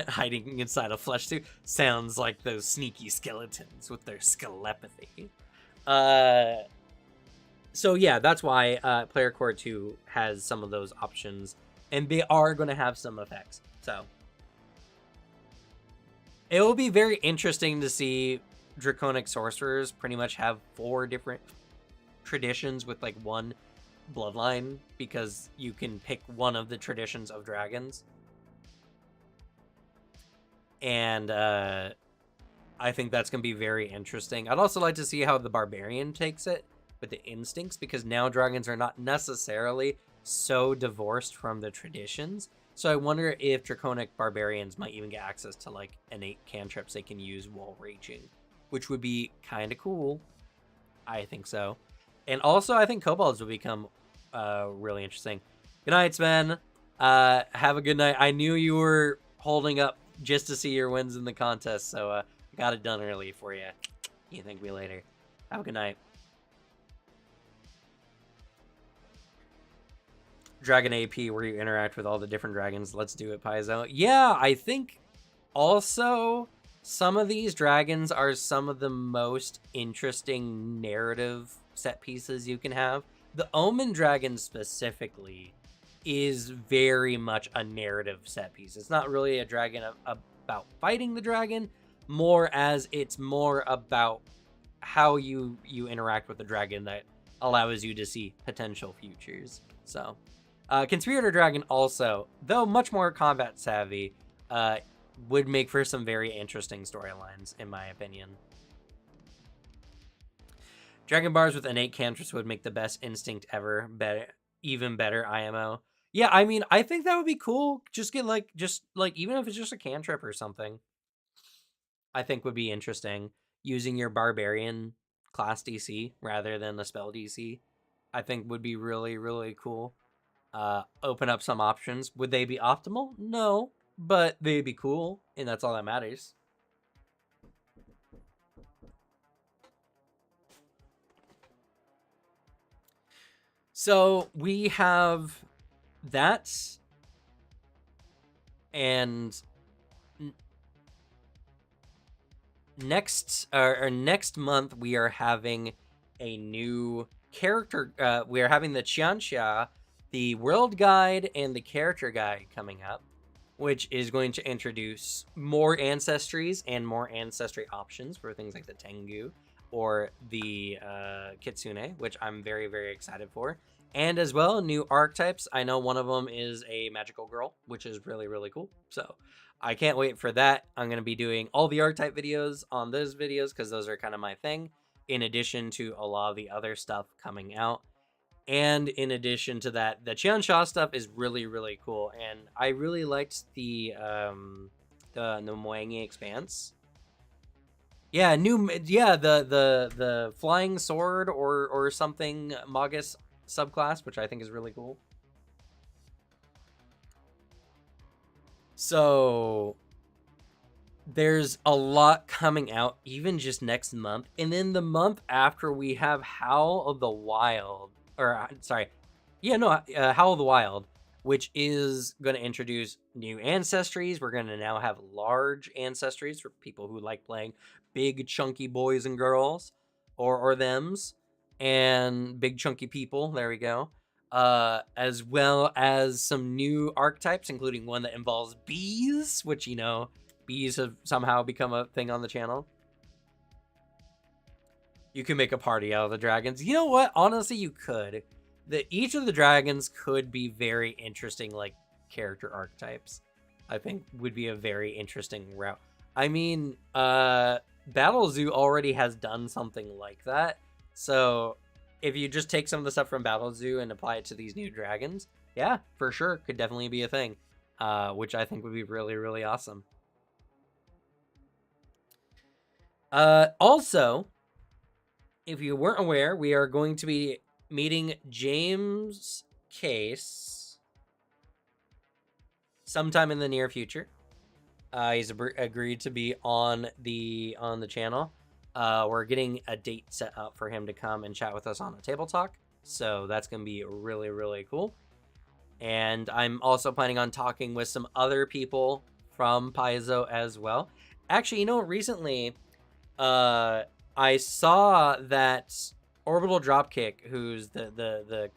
hiding inside a flesh suit sounds like those sneaky skeletons with their skelepathy. So yeah, that's why Player Core 2 has some of those options, and they are going to have some effects. So it will be very interesting to see Draconic Sorcerers pretty much have 4 different traditions with like one bloodline, because you can pick one of the traditions of dragons. And I think that's going to be very interesting. I'd also like to see how the Barbarian takes it with the instincts, because now dragons are not necessarily so divorced from the traditions. So I wonder if Draconic Barbarians might even get access to like innate cantrips they can use while raging, which would be kind of cool. I think so. And also I think Kobolds will become really interesting. Good night, Sven. Have a good night. I knew you were holding up just to see your wins in the contest, so I got it done early for you. You thank me later. Have a good night. Dragon AP where you interact with all the different dragons. Let's do it, Paizo. Yeah, I think also some of these dragons are some of the most interesting narrative set pieces you can have. The Omen Dragon specifically is very much a narrative set piece. It's not really a dragon about fighting the dragon, more as it's more about how you interact with the dragon that allows you to see potential futures. So, Conspirator Dragon also, though much more combat savvy, would make for some very interesting storylines, in my opinion. Dragon Bars with innate cantrips would make the best instinct ever. Better, even better IMO. Yeah, I mean, I think that would be cool. Just get even if it's just a cantrip or something, I think would be interesting. Using your barbarian class DC rather than the spell DC, I think would be really, really cool. Open up some options. Would they be optimal? No, but they'd be cool, and that's all that matters. So we have that, and next month we are having a new character. We are having the Qianxia, the world guide, and the character guide coming up, which is going to introduce more ancestries and more ancestry options for things like the Tengu or the Kitsune, which I'm very, very excited for. And as well, new archetypes. I know one of them is a magical girl, which is really, really cool. So I can't wait for that. I'm going to be doing all the archetype videos on those videos because those are kind of my thing, in addition to a lot of the other stuff coming out. And in addition to that, the Qianxia stuff is really, really cool. And I really liked the Moangi Expanse. Yeah, the flying sword or something Magus subclass, which I think is really cool. So there's a lot coming out even just next month. And then the month after we have Howl of the Wild, or sorry, Howl of the Wild, which is going to introduce new ancestries. We're going to now have large ancestries for people who like playing big chunky boys and girls, or thems, and big chunky people. There we go. As well as some new archetypes, including one that involves bees, which, bees have somehow become a thing on the channel. You can make a party out of the dragons. You know what? Honestly, you could. Each of the dragons could be very interesting, like, character archetypes. I think would be a very interesting route. I mean, Battle Zoo already has done something like that. So if you just take some of the stuff from Battle Zoo and apply it to these new dragons, yeah, for sure, could definitely be a thing. Which I think would be really, really awesome. Also, if you weren't aware, we are going to be meeting James Case sometime in the near future. He's agreed to be on the channel. We're getting a date set up for him to come and chat with us on a TableTalk, so that's going to be really, really cool. And I'm also planning on talking with some other people from Paizo as well. Actually, recently, I saw that Orbital Dropkick, who's the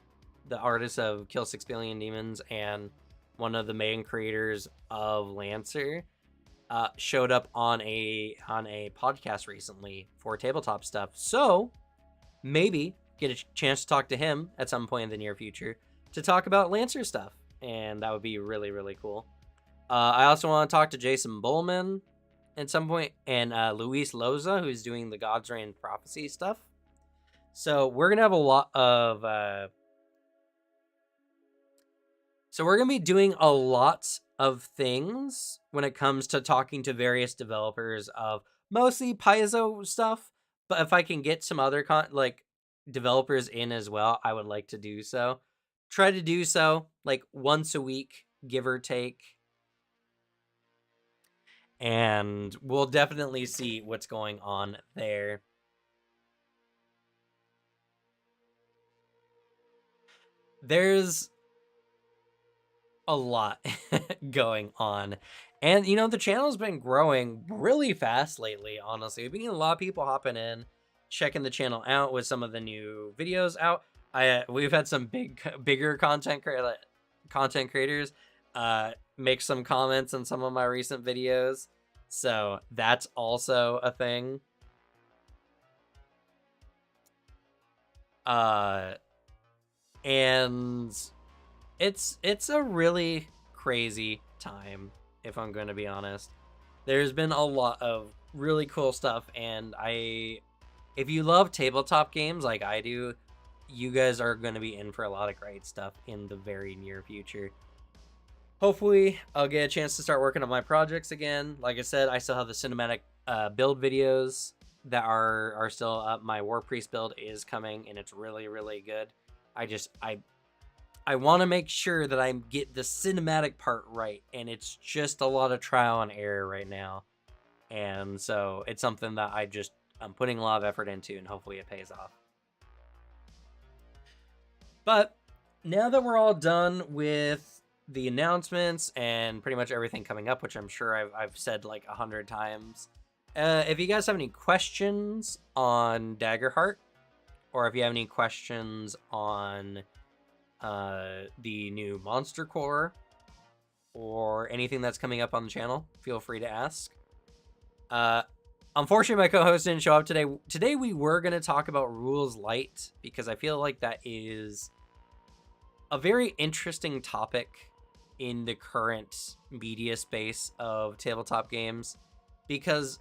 artist of Kill 6 Billion Demons and one of the main creators of Lancer, showed up on a podcast recently for tabletop stuff. So maybe get a chance to talk to him at some point in the near future to talk about Lancer stuff, and that would be really, really cool. I also want to talk to Jason Bullman at some point, and Luis Loza, who's doing the God's Reign Prophecy stuff. So we're gonna have a lot of so we're gonna be doing a lot of things when it comes to talking to various developers of mostly Paizo stuff. But if I can get some other developers in as well, I would like to do so. Try to do so like once a week, give or take. And we'll definitely see what's going on there. There's a lot going on. And, you know, the channel's been growing really fast lately, honestly. We've been getting a lot of people hopping in, checking the channel out with some of the new videos out. We've had some bigger content creators make some comments on some of my recent videos. So that's also a thing. And it's a really crazy time, if I'm going to be honest. There's been a lot of really cool stuff, and if you love tabletop games like I do, you guys are going to be in for a lot of great stuff in the very near future. Hopefully, I'll get a chance to start working on my projects again. Like I said, I still have the cinematic build videos that are still up. My War Priest build is coming, and it's really, really good. I want to make sure that I get the cinematic part right, and it's just a lot of trial and error right now. And so it's something that I'm putting a lot of effort into, and hopefully it pays off. But now that we're all done with the announcements and pretty much everything coming up, which I'm sure I've said like 100 times, if you guys have any questions on Daggerheart, or if you have any questions on the new Monster Core, or anything that's coming up on the channel, feel free to ask. Unfortunately, my co-host didn't show up today. Today we were going to talk about Rules Light, because I feel like that is a very interesting topic in the current media space of tabletop games, because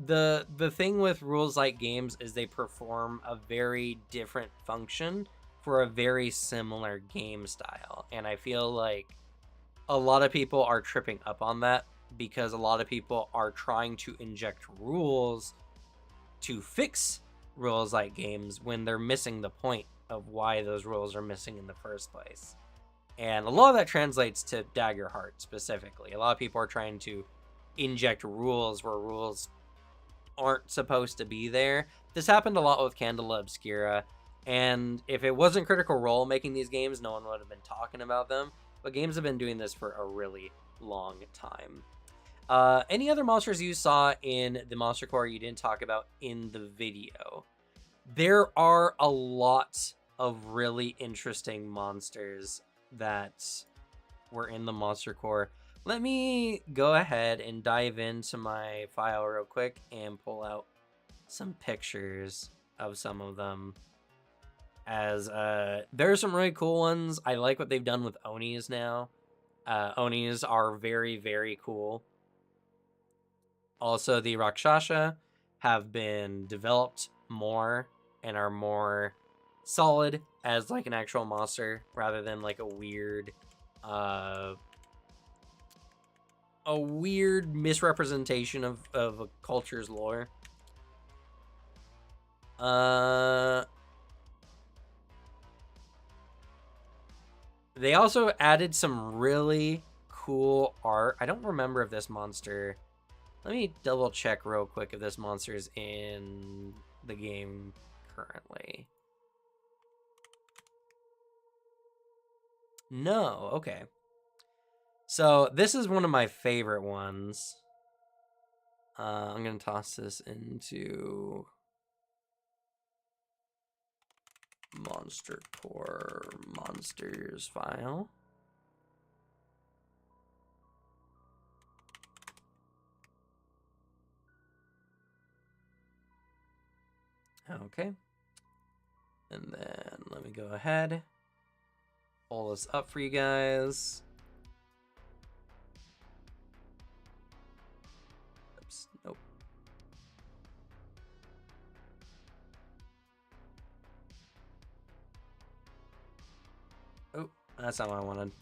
the thing with Rules Light games is they perform a very different function for a very similar game style, and I feel like a lot of people are tripping up on that, because a lot of people are trying to inject rules to fix Rules Light games when they're missing the point of why those rules are missing in the first place. And a lot of that translates to Daggerheart specifically. A lot of people are trying to inject rules where rules aren't supposed to be there. This happened a lot with Candela Obscura, and if it wasn't Critical Role making these games, no one would have been talking about them. But games have been doing this for a really long time. Any other monsters you saw in the Monster Core you didn't talk about in the video? There are a lot of really interesting monsters that were in the Monster Core. Let me go ahead and dive into my file real quick and pull out some pictures of some of them. As there are some really cool ones. I like what they've done with Onis now. Onis are very, very cool. Also, the Rakshasa have been developed more and are more solid as like an actual monster, rather than like a weird misrepresentation of a culture's lore. They also added some really cool art. I don't remember if this monster... Let me double check real quick if this monster is in the game currently. No, okay. So this is one of my favorite ones. I'm going to toss this into Monster Core Monsters file. Okay. And then let me go ahead, pull this up for you guys. Oops, nope. Oh, that's not what I wanted.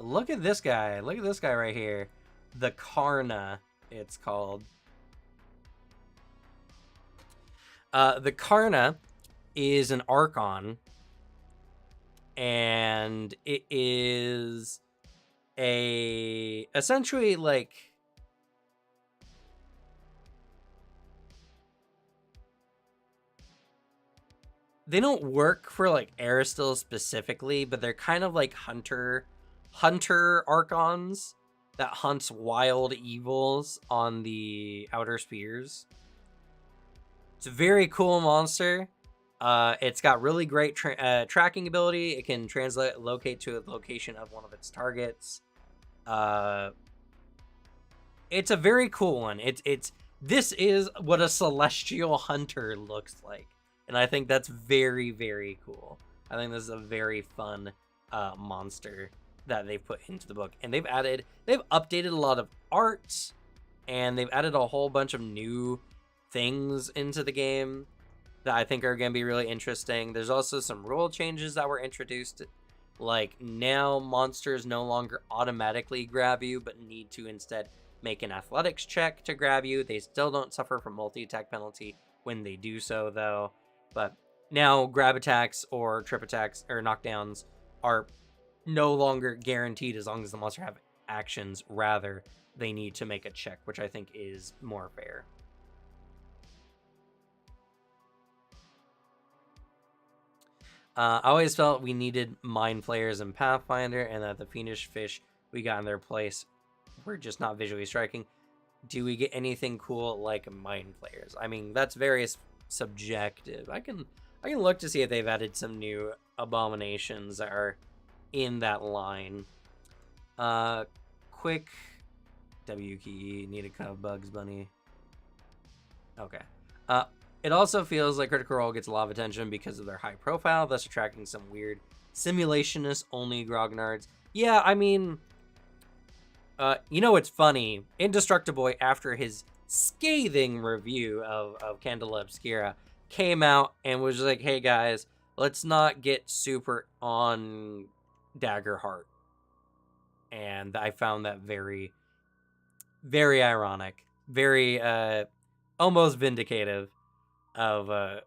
Look at this guy. Look at this guy right here. The Karna, it's called. The Karna is an Archon, and it is essentially like they don't work for like Aristil specifically, but they're kind of like hunter archons that hunts wild evils on the outer spheres. It's a very cool monster. It's got really great tracking ability. It can locate to a location of one of its targets. Uh, it's a very cool one. This is what a celestial hunter looks like, and I think that's very, very cool. I think this is a very fun monster that they've put into the book, and they've updated a lot of art, and they've added a whole bunch of new things into the game that I think are going to be really interesting. There's also some rule changes that were introduced. Like, now monsters no longer automatically grab you, but need to instead make an athletics check to grab you. They still don't suffer from multi-attack penalty when they do so, though. But now grab attacks or trip attacks or knockdowns are no longer guaranteed as long as the monster have actions. Rather, they need to make a check, which I think is more fair. I always felt we needed mind flayers in Pathfinder, and that the fiendish fish we got in their place were just not visually striking. Do we get anything cool like mind flayers? I mean, that's very subjective. I can look to see if they've added some new abominations that are in that line. Quick W key, need a cut of Bugs Bunny. Okay. It also feels like Critical Role gets a lot of attention because of their high profile, thus attracting some weird simulationist only grognards. Yeah, I mean, you know, it's funny. Indestructible, after his scathing review of Candela Obscura, came out and was like, hey guys, let's not get super on Daggerheart. And I found that very, very ironic, very almost vindicative of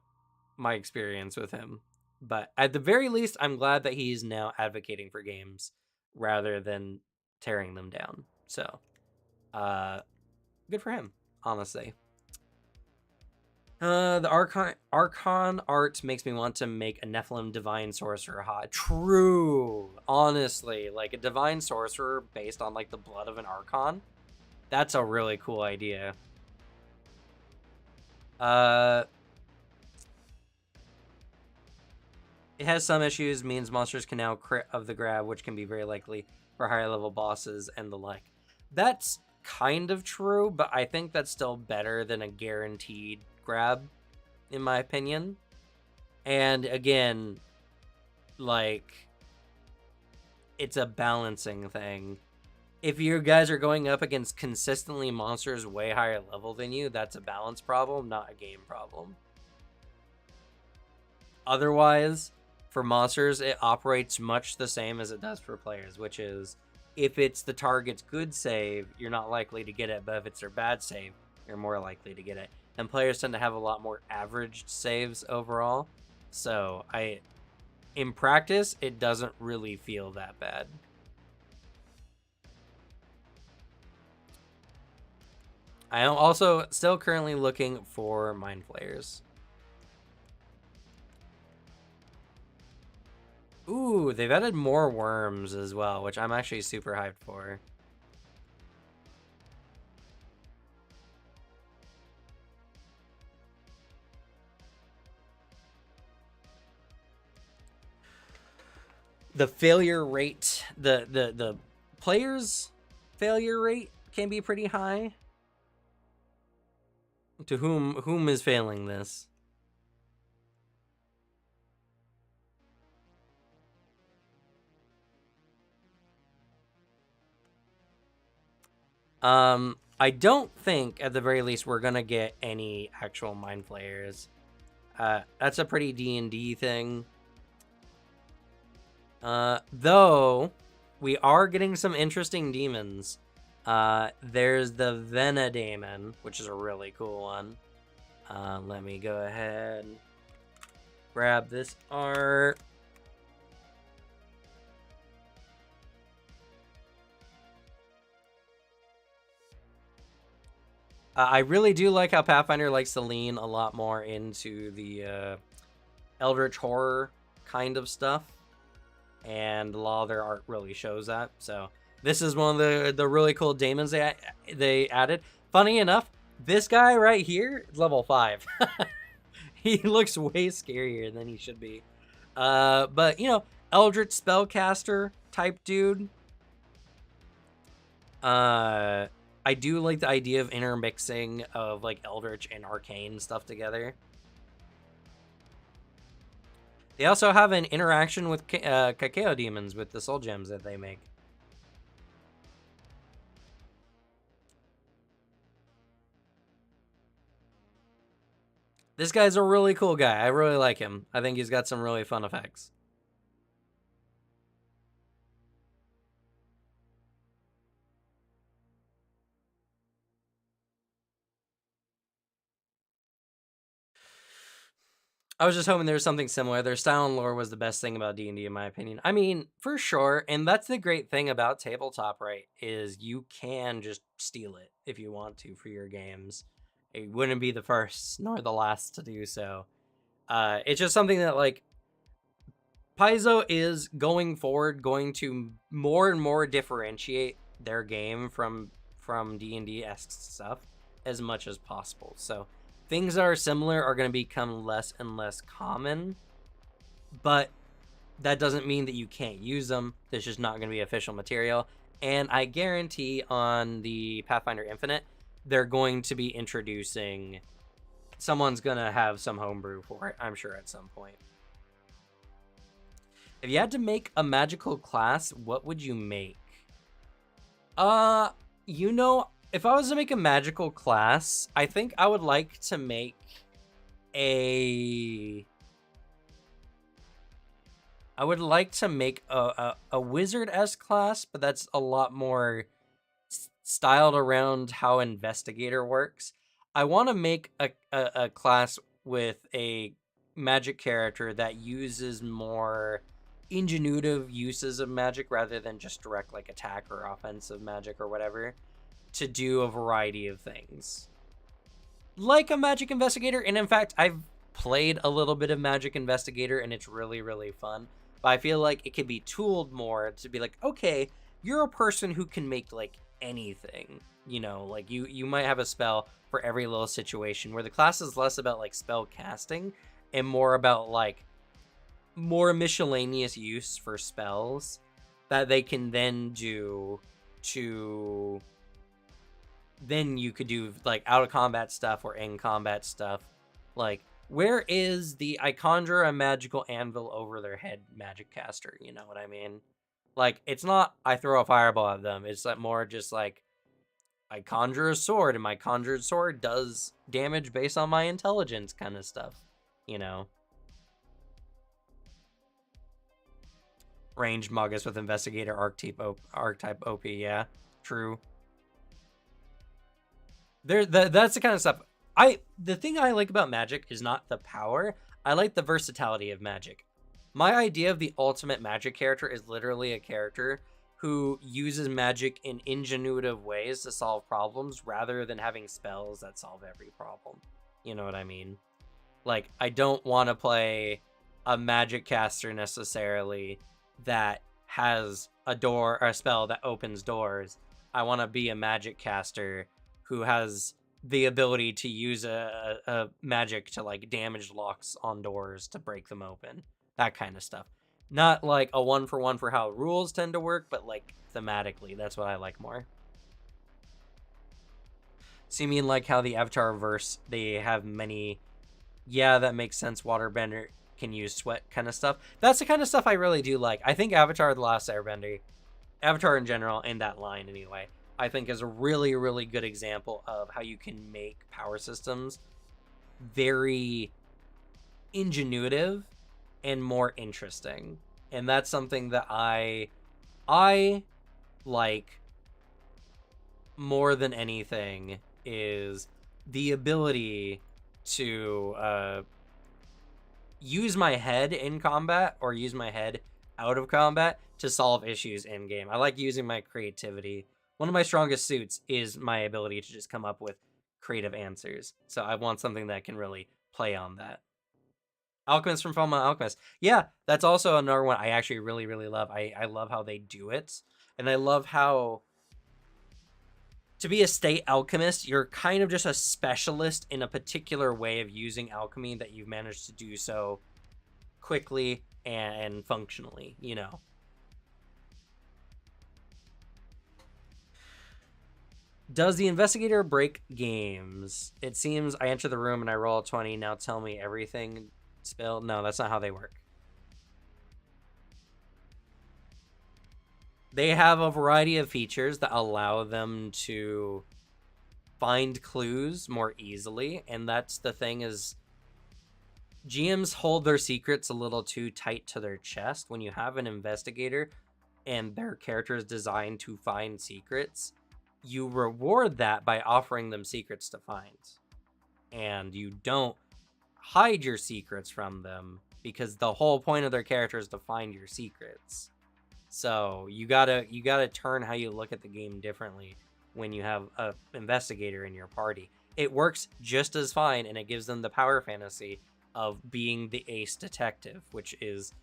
my experience with him. But at the very least, I'm glad that he's now advocating for games rather than tearing them down. So, good for him, honestly. The Archon art makes me want to make a Nephilim Divine Sorcerer hot. True. Honestly, like a Divine Sorcerer based on like the blood of an Archon. That's a really cool idea. It has some issues, means monsters can now crit of the grab, which can be very likely for higher level bosses and the like. That's kind of true, but I think that's still better than a guaranteed grab, in my opinion. And again, like, it's a balancing thing. If you guys are going up against consistently monsters way higher level than you, that's a balance problem, not a game problem. Otherwise, for monsters, it operates much the same as it does for players, which is if it's the target's good save, you're not likely to get it, but if it's their bad save, you're more likely to get it. And players tend to have a lot more averaged saves overall. So in practice, it doesn't really feel that bad. I am also still currently looking for Mind Flayers. Ooh, they've added more worms as well, which I'm actually super hyped for. The failure rate, the players' failure rate can be pretty high. To whom is failing this? I don't think, at the very least, we're gonna get any actual Mind Flayers. That's a pretty D&D thing. Though, we are getting some interesting demons. There's the Venadaemon, which is a really cool one. Let me go ahead and grab this art. I really do like how Pathfinder likes to lean a lot more into the eldritch horror kind of stuff, and a lot of their art really shows that. So this is one of the really cool daemons they added. Funny enough, this guy right here is level 5. He looks way scarier than he should be. But you know, eldritch spellcaster type dude. I do like the idea of intermixing of like eldritch and arcane stuff together. They also have an interaction with cacao demons with the soul gems that they make. This guy's a really cool guy. I really like him. I think he's got some really fun effects. I was just hoping there was something similar. Their style and lore was the best thing about D&D, in my opinion. I mean, for sure, and that's the great thing about tabletop, right? Is you can just steal it if you want to for your games. It wouldn't be the first nor the last to do so. It's just something that like Paizo is going forward going to more and more differentiate their game from D&D-esque stuff as much as possible. So things that are similar are going to become less and less common, but that doesn't mean that you can't use them. There's just not going to be official material. And I guarantee on the Pathfinder Infinite, they're going to be introducing, someone's going to have some homebrew for it, I'm sure, at some point. If you had to make a magical class, what would you make? You know, if I was to make a magical class, I think I would like to make a... I would like to make a wizard-esque class, but that's a lot more styled around how investigator works. I want to make a class with a magic character that uses more ingenuitive uses of magic rather than just direct like attack or offensive magic or whatever, to do a variety of things like a magic investigator. And in fact, I've played a little bit of magic investigator and it's really, really fun, but I feel like it could be tooled more to be like, okay, you're a person who can make like anything, you know, like you might have a spell for every little situation, where the class is less about like spell casting and more about like more miscellaneous use for spells that they can then do to, then you could do like out of combat stuff or in combat stuff. Like, where is the I conjure a magical anvil over their head magic caster? You know what I mean? Like, it's not I throw a fireball at them. It's like more just like I conjure a sword, and my conjured sword does damage based on my intelligence kind of stuff. You know? Ranged Magus with Investigator archetype OP, yeah. True. That's the kind of stuff. The thing I like about Magic is not the power. I like the versatility of Magic. My idea of the ultimate Magic character is literally a character who uses magic in ingenuitive ways to solve problems rather than having spells that solve every problem. You know what I mean? Like, I don't want to play a magic caster necessarily that has a door or a spell that opens doors. I want to be a magic caster who has the ability to use a magic to like damage locks on doors to break them open. That kind of stuff. Not like a one for how rules tend to work, but like thematically. That's what I like more. So you mean like how the Avatar verse, they have many, yeah, that makes sense, waterbender can use sweat kind of stuff. That's the kind of stuff I really do like. I think Avatar The Last Airbender, Avatar in general, in that line anyway, I think is a really, really good example of how you can make power systems very ingenuitive and more interesting. And that's something that I like more than anything, is the ability to use my head in combat or use my head out of combat to solve issues in game. I like using my creativity. One of my strongest suits is my ability to just come up with creative answers. So I want something that can really play on that. Alchemist from Fullmetal Alchemist. Yeah, that's also another one I actually really, really love. I love how they do it. And I love how to be a state alchemist, you're kind of just a specialist in a particular way of using alchemy that you've managed to do so quickly and functionally, you know. Does the investigator break games? It seems I enter the room and I roll a 20. Now tell me everything spilled. No, that's not how they work. They have a variety of features that allow them to find clues more easily, and that's the thing is GMs hold their secrets a little too tight to their chest. When you have an investigator and their character is designed to find secrets, you reward that by offering them secrets to find. And you don't hide your secrets from them because the whole point of their character is to find your secrets. So you gotta turn how you look at the game differently when you have a investigator in your party. It works just as fine, and it gives them the power fantasy of being the ace detective, which is,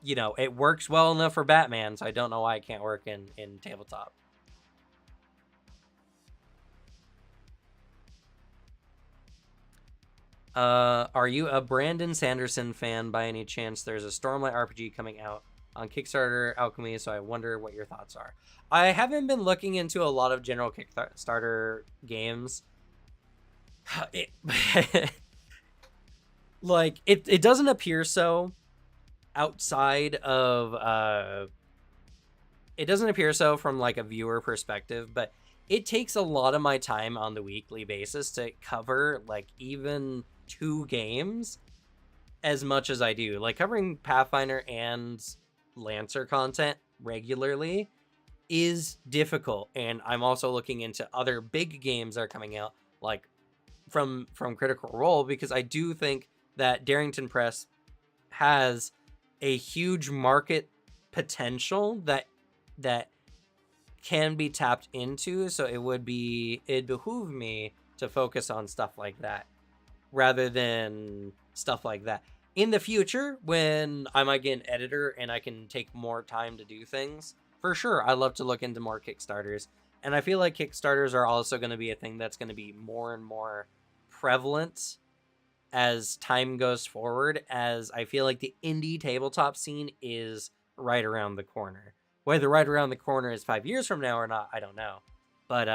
you know, it works well enough for Batman, so I don't know why it can't work in tabletop. Are you a Brandon Sanderson fan by any chance? There's a Stormlight RPG coming out on Kickstarter Alchemy, so I wonder what your thoughts are. I haven't been looking into a lot of general Kickstarter games. It, like it doesn't appear so outside of it doesn't appear so from like a viewer perspective, but it takes a lot of my time on the weekly basis to cover like even 2 games as much as I do. Like covering Pathfinder and Lancer content regularly is difficult, and I'm also looking into other big games that are coming out like from Critical Role, because I do think that Darrington Press has a huge market potential that can be tapped into, so it behoove me to focus on stuff like that rather than stuff like that in the future when I might get an editor and I can take more time to do things. For sure, I love to look into more Kickstarters, and I feel like Kickstarters are also going to be a thing that's going to be more and more prevalent as time goes forward, as I feel like the indie tabletop scene is right around the corner. Whether right around the corner is 5 years from now or not, I don't know. But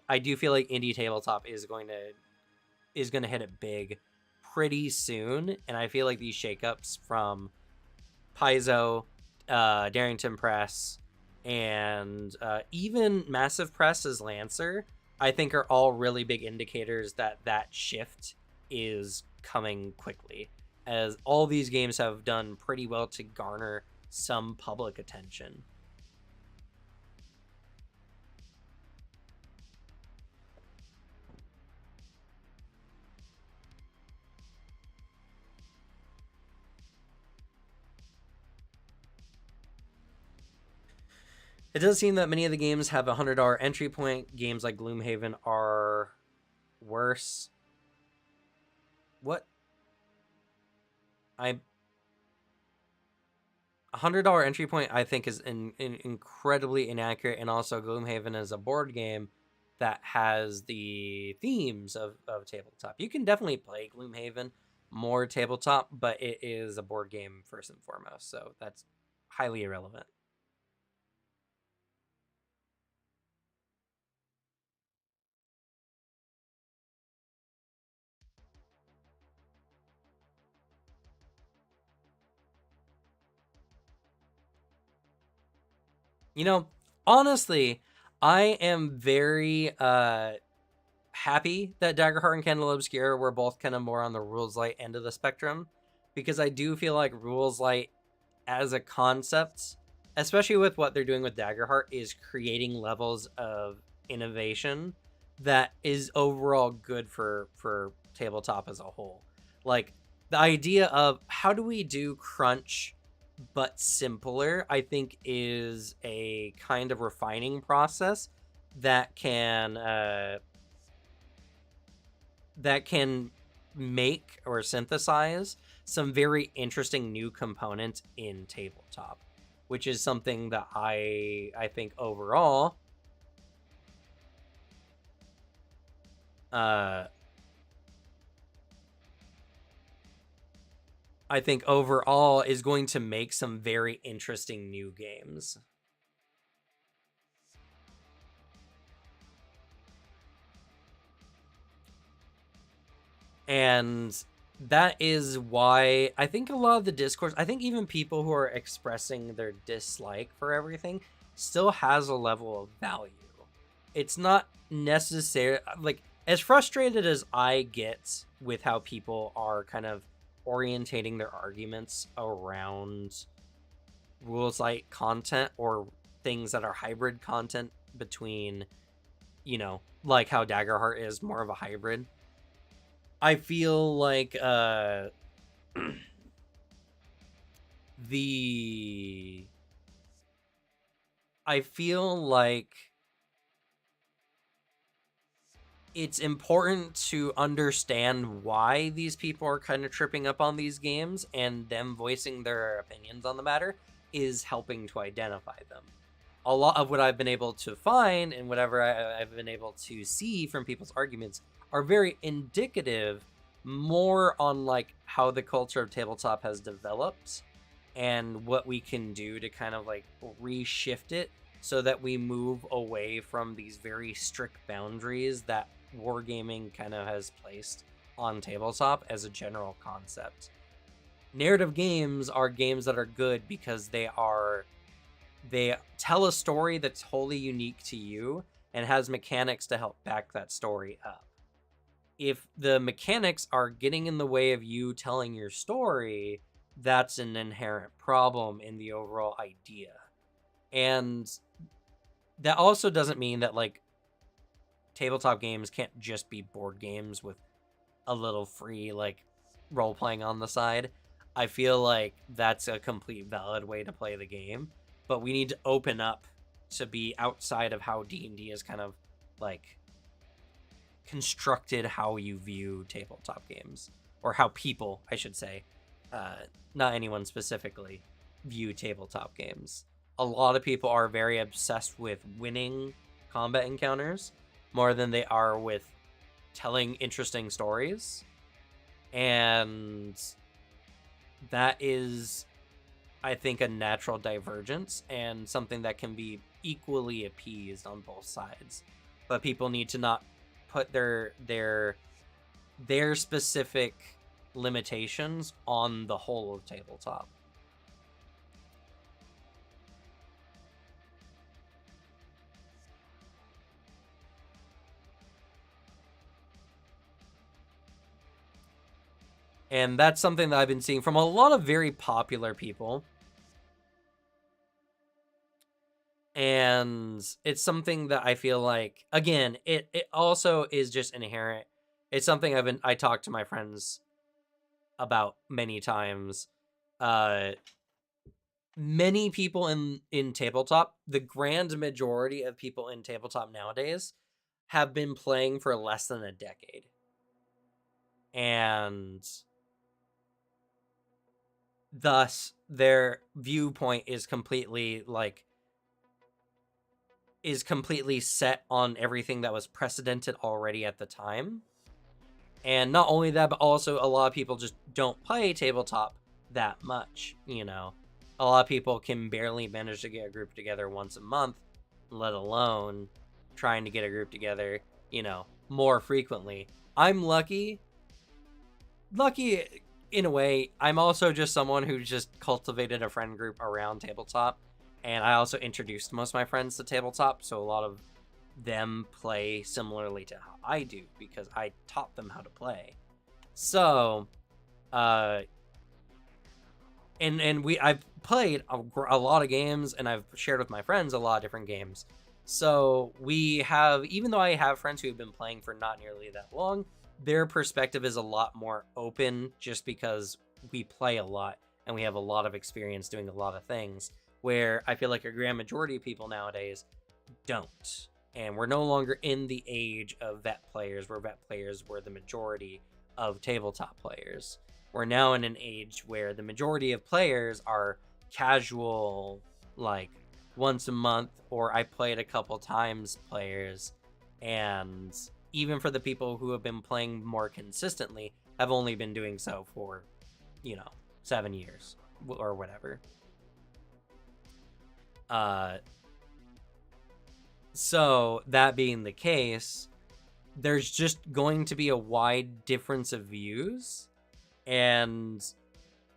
I do feel like indie tabletop is going to hit it big pretty soon, and I feel like these shakeups from Paizo, Darrington Press, and even Massive Press's Lancer, I think are all really big indicators that that shift is coming quickly, as all these games have done pretty well to garner some public attention. It does seem that many of the games have a $100 entry point. Games like Gloomhaven are worse. What? I $100 entry point I think is incredibly inaccurate, and also Gloomhaven is a board game that has the themes of tabletop. You can definitely play Gloomhaven more tabletop, but it is a board game first and foremost, so that's highly irrelevant. You know, honestly, I am very happy that Daggerheart and Candle Obscure were both kind of more on the Rules Light end of the spectrum, because I do feel like Rules Light as a concept, especially with what they're doing with Daggerheart, is creating levels of innovation that is overall good for tabletop as a whole. Like the idea of how do we do crunch but simpler, I think is a kind of refining process that can make or synthesize some very interesting new components in tabletop, which is something that I think overall uh I think overall is going to make some very interesting new games. And that is why I think a lot of the discourse, I think even people who are expressing their dislike for everything still has a level of value. It's not necessary, like, as frustrated as I get with how people are kind of orientating their arguments around rules like content or things that are hybrid content between, like how Daggerheart is more of a hybrid. I feel like the I feel like it's important to understand why these people are kind of tripping up on these games, and them voicing their opinions on the matter is helping to identify them. A lot of what I've been able to find and whatever I've been able to see from people's arguments are very indicative, more on like how the culture of tabletop has developed and what we can do to kind of like reshift it so that we move away from these very strict boundaries that wargaming kind of has placed on tabletop as a general concept. Narrative games are games that are good because they tell a story that's wholly unique to you and has mechanics to help back that story up. If the mechanics are getting in the way of you telling your story, that's an inherent problem in the overall idea. And that also doesn't mean that like tabletop games can't just be board games with a little free like role playing on the side. I feel like that's a complete valid way to play the game, but we need to open up to be outside of how D&D is kind of like constructed how you view tabletop games, or how people, I should say, not anyone specifically, view tabletop games. A lot of people are very obsessed with winning combat encounters more than they are with telling interesting stories. And that is, I think, a natural divergence and something that can be equally appeased on both sides. But people need to not put their specific limitations on the whole of tabletop. And that's something that I've been seeing from a lot of very popular people. And it's something that I feel like, again, it also is just inherent. It's something I talked to my friends about many times. Many people in tabletop, the grand majority of people in tabletop nowadays have been playing for less than a decade. And thus their viewpoint is completely set on everything that was precedented already at the time. And not only that, but also a lot of people just don't play tabletop that much. A lot of people can barely manage to get a group together once a month, let alone trying to get a group together, more frequently. I'm lucky in a way. I'm also just someone who just cultivated a friend group around tabletop, and I also introduced most of my friends to tabletop, so a lot of them play similarly to how I do because I taught them how to play. So and I've played a lot of games, and I've shared with my friends a lot of different games. So we have, even though I have friends who have been playing for not nearly that long, their perspective is a lot more open just because we play a lot and we have a lot of experience doing a lot of things, where I feel like a grand majority of people nowadays don't. And we're no longer in the age of vet players, where vet players were the majority, of tabletop players. We're now in an age where the majority of players are casual, like once a month, or I played a couple times players. And even for the people who have been playing more consistently, have only been doing so for, 7 years or whatever. So that being the case, there's just going to be a wide difference of views and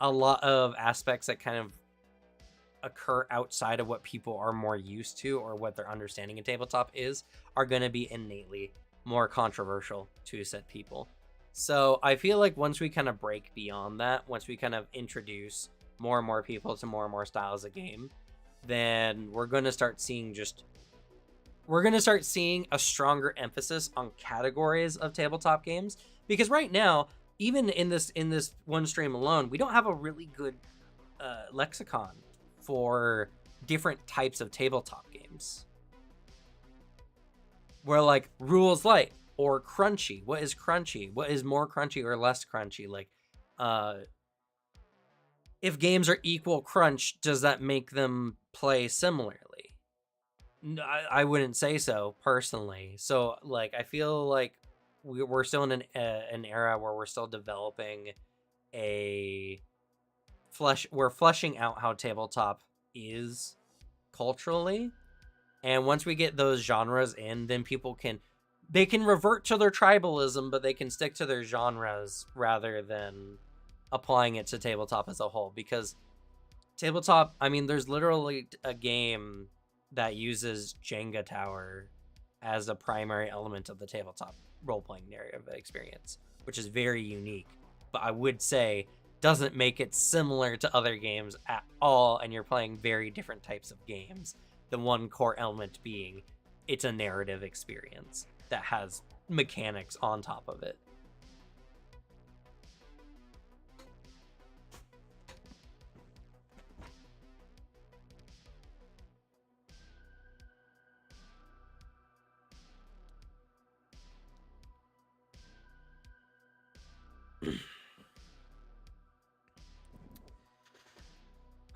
a lot of aspects that kind of occur outside of what people are more used to or what their understanding of tabletop is are going to be innately more controversial to said people. So I feel like once we kind of break beyond that, once we kind of introduce more and more people to more and more styles of game, then we're going to start seeing a stronger emphasis on categories of tabletop games, because right now, even in this one stream alone, we don't have a really good lexicon for different types of tabletop games. Where like rules light or crunchy. What is crunchy? What is more crunchy or less crunchy? Like, if games are equal crunch, does that make them play similarly? I wouldn't say so personally. So like, I feel like we're still in an era where we're still developing we're fleshing out how tabletop is culturally. And once we get those genres in, then they can revert to their tribalism, but they can stick to their genres rather than applying it to tabletop as a whole. Because tabletop, I mean, there's literally a game that uses Jenga Tower as a primary element of the tabletop role-playing narrative experience, which is very unique. But I would say doesn't make it similar to other games at all, and you're playing very different types of games. The one core element being it's a narrative experience that has mechanics on top of it.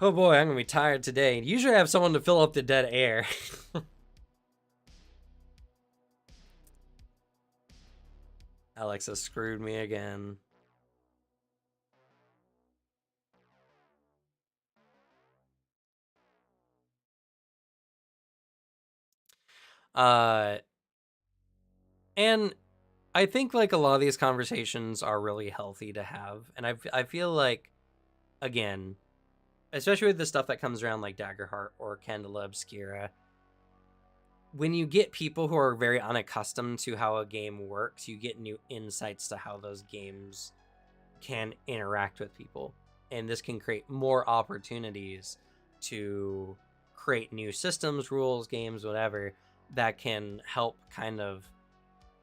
Oh boy, I'm gonna be tired today. Usually I have someone to fill up the dead air. Alexa screwed me again. And I think like a lot of these conversations are really healthy to have, and I feel like, again, especially with the stuff that comes around like Daggerheart or Candela Obscura, when you get people who are very unaccustomed to how a game works, you get new insights to how those games can interact with people. And this can create more opportunities to create new systems, rules, games, whatever, that can help kind of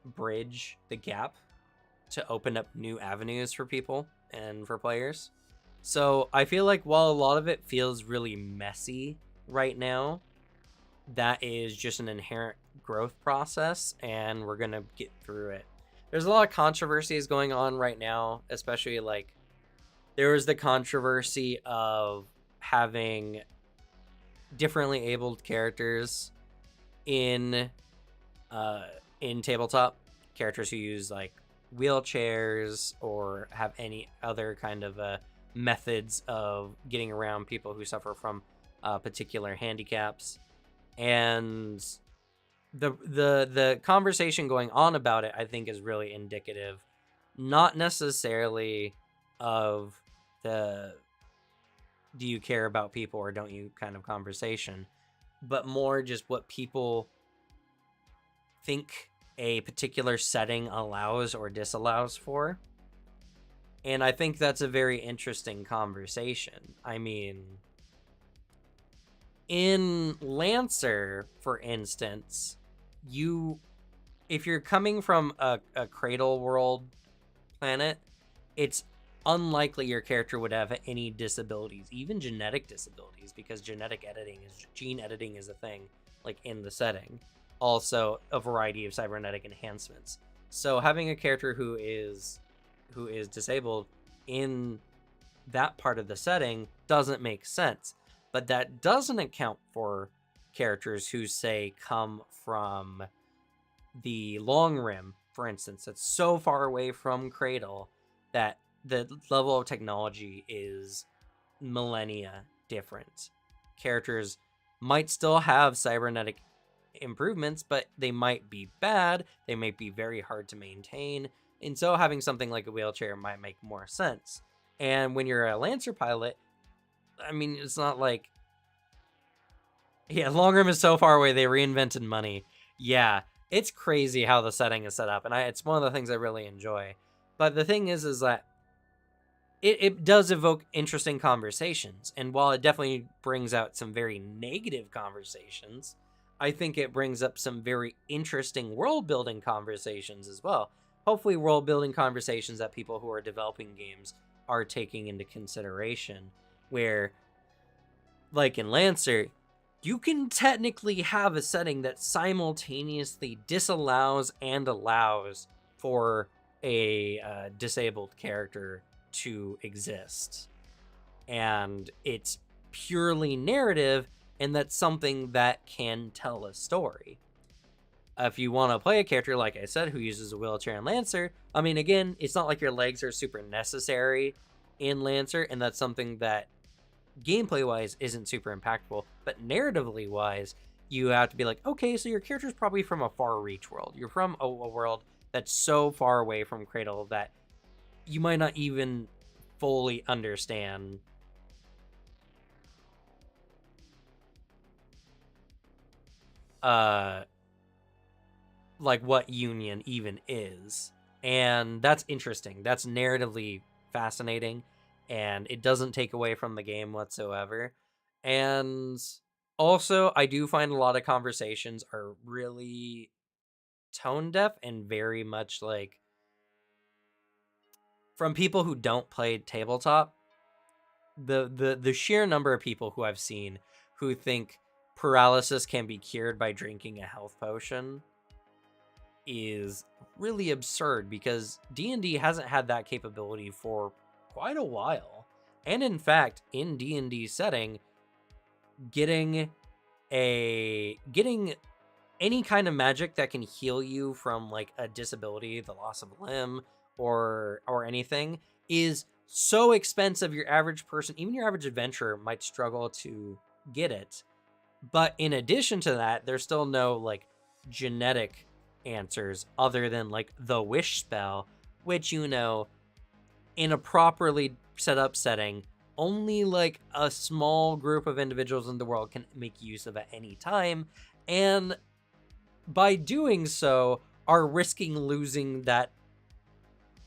bridge the gap to open up new avenues for people and for players. So I feel like while a lot of it feels really messy right now, that is just an inherent growth process, and we're gonna get through it. There's a lot of controversies going on right now, especially like there was the controversy of having differently abled characters in tabletop, characters who use like wheelchairs or have any other kind of methods of getting around people who suffer from particular handicaps. And the conversation going on about it, I think, is really indicative, not necessarily of the do you care about people or don't you kind of conversation, but more just what people think a particular setting allows or disallows for. And I think that's a very interesting conversation. I mean, in Lancer, for instance, if you're coming from a cradle world planet, it's unlikely your character would have any disabilities, even genetic disabilities, because gene editing is a thing, like, in the setting. Also, a variety of cybernetic enhancements. So having a character who is who is disabled in that part of the setting doesn't make sense. But that doesn't account for characters who, say, come from the long rim, for instance, that's so far away from Cradle that the level of technology is millennia different. Characters might still have cybernetic improvements, but they might be bad, they might be very hard to maintain, and so having something like a wheelchair might make more sense. And when you're a Lancer pilot, I mean, it's not like, yeah, long rim is so far away, they reinvented money. Yeah, it's crazy how the setting is set up, and it's one of the things I really enjoy. But the thing is that it does evoke interesting conversations, and while it definitely brings out some very negative conversations, I think it brings up some very interesting world building conversations as well. Hopefully world building conversations that people who are developing games are taking into consideration, where, like in Lancer, you can technically have a setting that simultaneously disallows and allows for a disabled character to exist. And it's purely narrative, and that's something that can tell a story. If you want to play a character, like I said, who uses a wheelchair and Lancer, I mean, again, it's not like your legs are super necessary in Lancer, and that's something that gameplay-wise isn't super impactful, but narratively-wise, you have to be like, okay, so your character's probably from a far-reach world. You're from a world that's so far away from Cradle that you might not even fully understand like what Union even is. And that's interesting. That's narratively fascinating, and it doesn't take away from the game whatsoever. And also, I do find a lot of conversations are really tone deaf and very much like from people who don't play tabletop. The sheer number of people who I've seen who think paralysis can be cured by drinking a health potion is really absurd, because D&D hasn't had that capability for quite a while. And in fact, in D&D setting, getting any kind of magic that can heal you from like a disability, the loss of a limb, or anything, is so expensive. Your average person, even your average adventurer, might struggle to get it. But in addition to that, there's still no like genetic answers other than like the wish spell, which, you know, in a properly set up setting, only like a small group of individuals in the world can make use of at any time, and by doing so are risking losing that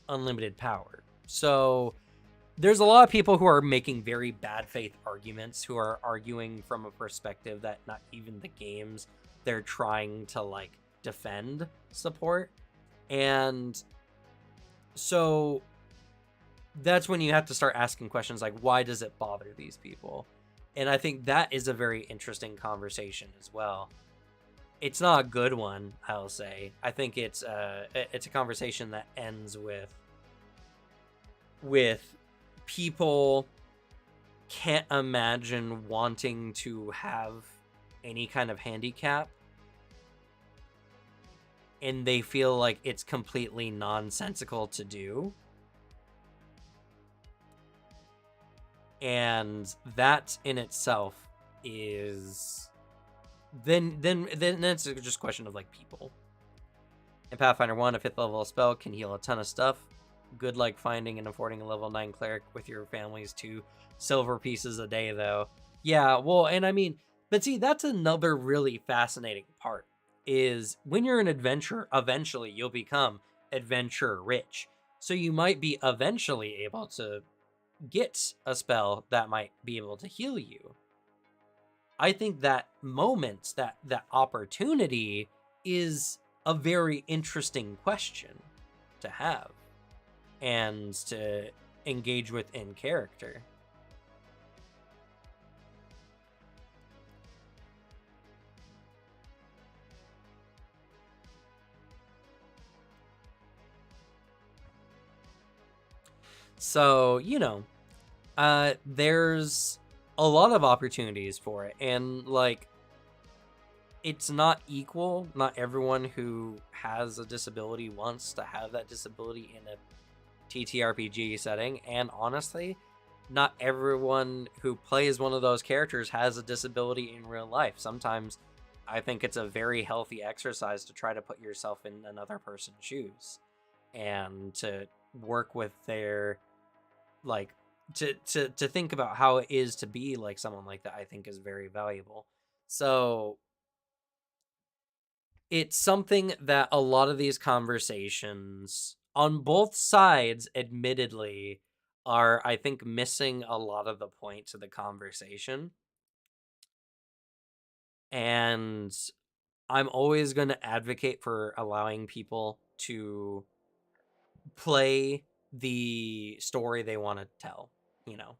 unlimited power. So there's a lot of people who are making very bad faith arguments, who are arguing from a perspective that not even the games they're trying to like defend support. And so that's when you have to start asking questions like, why does it bother these people? And I think that is a very interesting conversation as well. It's not a good one, I'll say. I think it's a conversation that ends with people can't imagine wanting to have any kind of handicap, and they feel like it's completely nonsensical to do. And that in itself is then it's just a question of like people. In Pathfinder 1, a 5th level spell can heal a ton of stuff. Good luck finding and affording a level 9 cleric with your family's 2 silver pieces a day, though. Yeah, well, and I mean, but see, that's another really fascinating part, is when you're an adventurer, eventually you'll become adventure rich. So you might be eventually able to get a spell that might be able to heal you. I think that moment, that opportunity is a very interesting question to have and to engage with in character. So, there's a lot of opportunities for it. And, like, it's not equal. Not everyone who has a disability wants to have that disability in a TTRPG setting. And honestly, not everyone who plays one of those characters has a disability in real life. Sometimes I think it's a very healthy exercise to try to put yourself in another person's shoes and to work with their, like, to think about how it is to be like someone like that. I think is very valuable. So it's something that a lot of these conversations on both sides, admittedly, are, I think, missing a lot of the points of the conversation. And I'm always going to advocate for allowing people to play the story they want to tell. You know,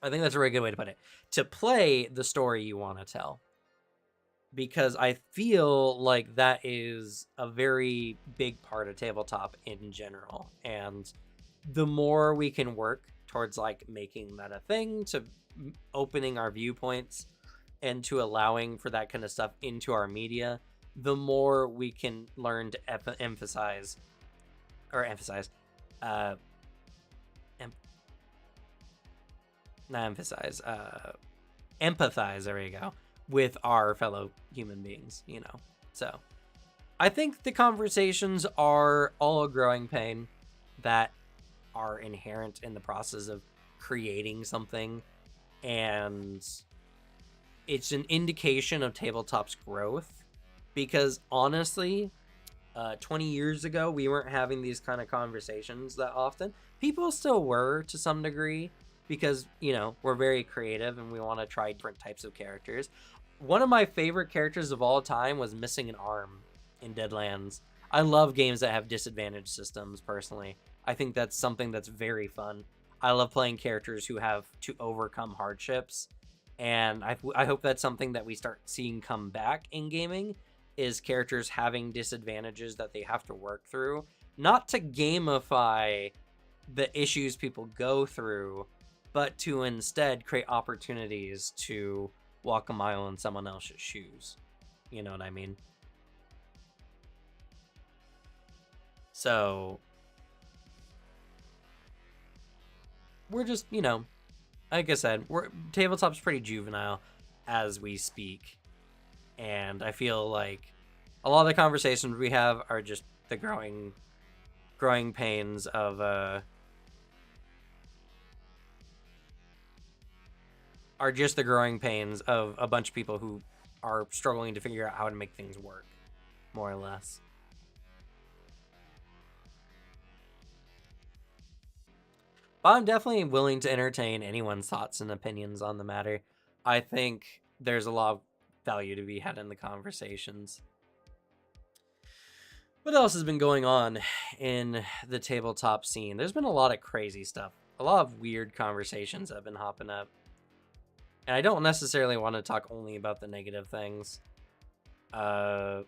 I think that's a really good way to put it. To play the story you want to tell. Because I feel like that is a very big part of tabletop in general. And the more we can work towards like making that a thing, to opening our viewpoints and to allowing for that kind of stuff into our media, the more we can learn to emphasize or emphasize uh em- not emphasize empathize, there you go, with our fellow human beings, So I think the conversations are all a growing pain that are inherent in the process of creating something, and it's an indication of tabletop's growth, because honestly, 20 years ago we weren't having these kind of conversations that often. People still were to some degree, because we're very creative and we want to try different types of characters. One of my favorite characters of all time was Missing an Arm in Deadlands. I love games that have disadvantage systems personally. I think that's something that's very fun. I love playing characters who have to overcome hardships, and I hope that's something that we start seeing come back in gaming, is characters having disadvantages that they have to work through, not to gamify the issues people go through, but to instead create opportunities to walk a mile in someone else's shoes. You know what I mean? So we're just, like I said, tabletop's pretty juvenile as we speak. And I feel like a lot of the conversations we have are just the growing pains of are just the growing pains of a bunch of people who are struggling to figure out how to make things work, more or less. But I'm definitely willing to entertain anyone's thoughts and opinions on the matter. I think there's a lot of value to be had in the conversations. What else has been going on in the tabletop scene? There's been a lot of crazy stuff. A lot of weird conversations have been hopping up. And I don't necessarily want to talk only about the negative things. I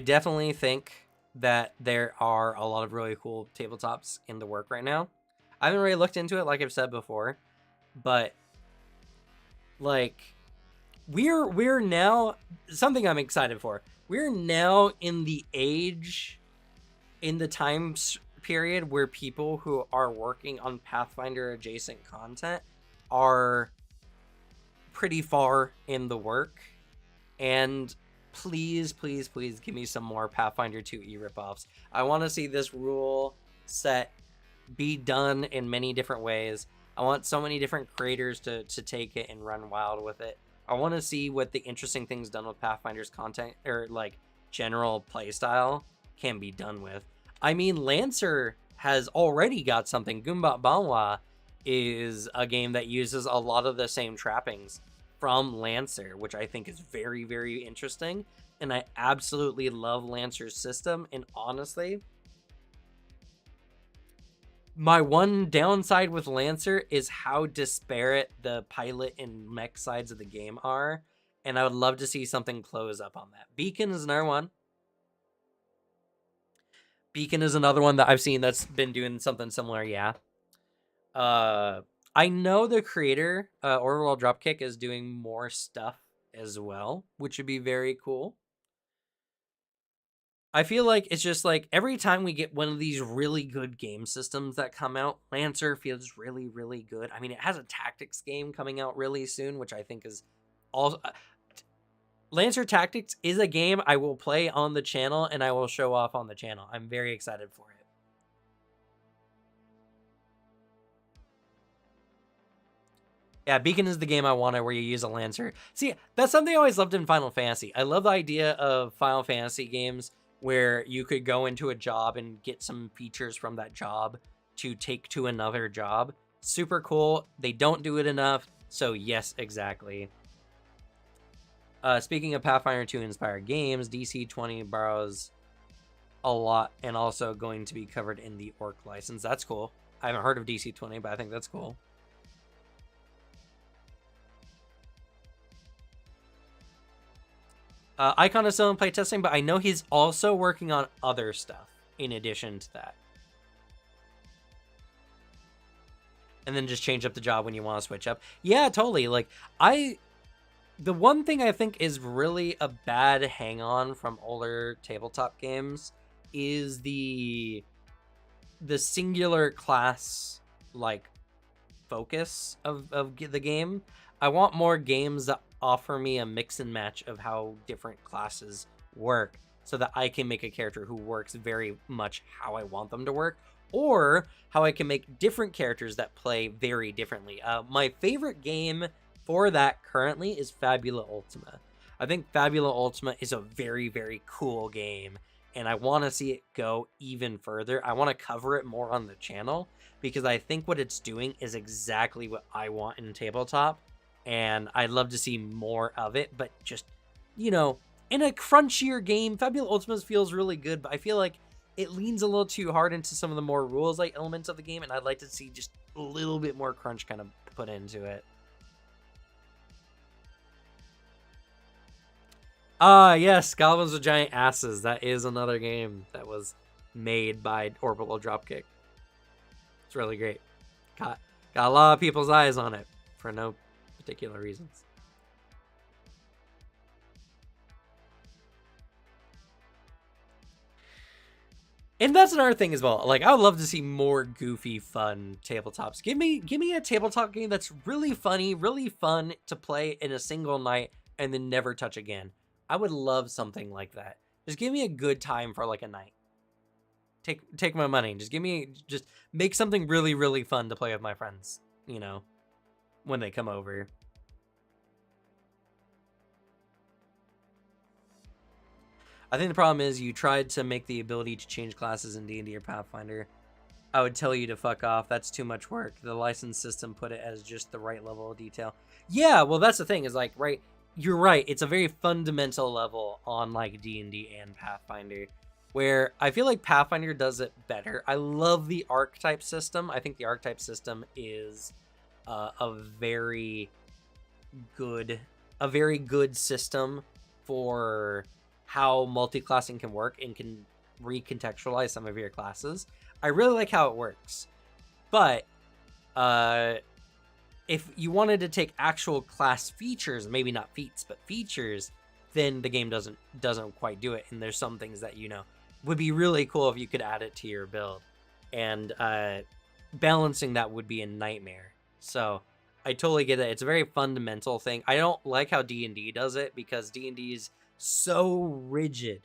definitely think that there are a lot of really cool tabletops in the work right now. I haven't really looked into it, like I've said before, but like we're now, something I'm excited for. We're now in the age, in the time period where people who are working on Pathfinder adjacent content are pretty far in the work. And please, please, please give me some more Pathfinder 2e ripoffs. I want to see this rule set be done in many different ways. I want so many different creators to take it and run wild with it. I want to see what the interesting things done with Pathfinder's content, or like general playstyle, can be done with. I mean, Lancer has already got something. Goomba Banwa is a game that uses a lot of the same trappings from Lancer, which I think is very, very interesting. And I absolutely love Lancer's system. And honestly, my one downside with Lancer is how disparate the pilot and mech sides of the game are. And I would love to see something close up on that. Beacon is another one. Beacon is another one that I've seen that's been doing something similar. Yeah. Uh, I know the creator, Orbital Dropkick, is doing more stuff as well, which would be very cool. I feel like it's just like every time we get one of these really good game systems that come out, Lancer feels really, really good. I mean, it has a tactics game coming out really soon, which I think is also. Lancer Tactics is a game I will play on the channel and I will show off on the channel. I'm very excited for it. Yeah, Beacon is the game I wanted where you use a Lancer. See, that's something I always loved in Final Fantasy. I love the idea of Final Fantasy games where you could go into a job and get some features from that job to take to another job. Super cool. They don't do it enough. So yes, exactly. Speaking of Pathfinder 2 inspired games, DC-20 borrows a lot and also going to be covered in the Orc license. That's cool. I haven't heard of DC-20, but I think that's cool. Icon is still in playtesting, but I know he's also working on other stuff in addition to that. And then just change up the job when you want to switch up. Yeah, totally. Like, the one thing I think is really a bad hang-on from older tabletop games is the singular class, like, focus of the game. I want more games that offer me a mix and match of how different classes work so that I can make a character who works very much how I want them to work, or how I can make different characters that play very differently. My favorite game for that currently is Fabula Ultima. I think Fabula Ultima is a very, very cool game, and I want to see it go even further. I want to cover it more on the channel because I think what it's doing is exactly what I want in tabletop, and I'd love to see more of it. But just, you know, in a crunchier game, Fabula Ultima feels really good, but I feel like it leans a little too hard into some of the more rules-like elements of the game, and I'd like to see just a little bit more crunch kind of put into it. Yes, Goblins with Giant Asses. That is another game that was made by Orbital Dropkick. It's really great. Got a lot of people's eyes on it for no particular reasons. And that's another thing as well. Like, I would love to see more goofy, fun tabletops. Give me a tabletop game that's really funny, really fun to play in a single night and then never touch again. I would love something like that. Just give me a good time for like a night. Take my money. Just make something really, really fun to play with my friends, you know, when they come over. I think the problem is you tried to make the ability to change classes in D&D or Pathfinder. I would tell you to fuck off. That's too much work. The license system put it as just the right level of detail. Yeah, well, that's the thing is like, right, you're right. It's a very fundamental level on like D&D and Pathfinder, where I feel like Pathfinder does it better. I love the archetype system. I think the archetype system is a very good system for how multi-classing can work and can recontextualize some of your classes. I really like how it works, but if you wanted to take actual class features, maybe not feats but features, then the game doesn't quite do it. And there's some things that, you know, would be really cool if you could add it to your build, and balancing that would be a nightmare. So I totally get it. It's a very fundamental thing. I don't like how D&D does it because D&D is so rigid.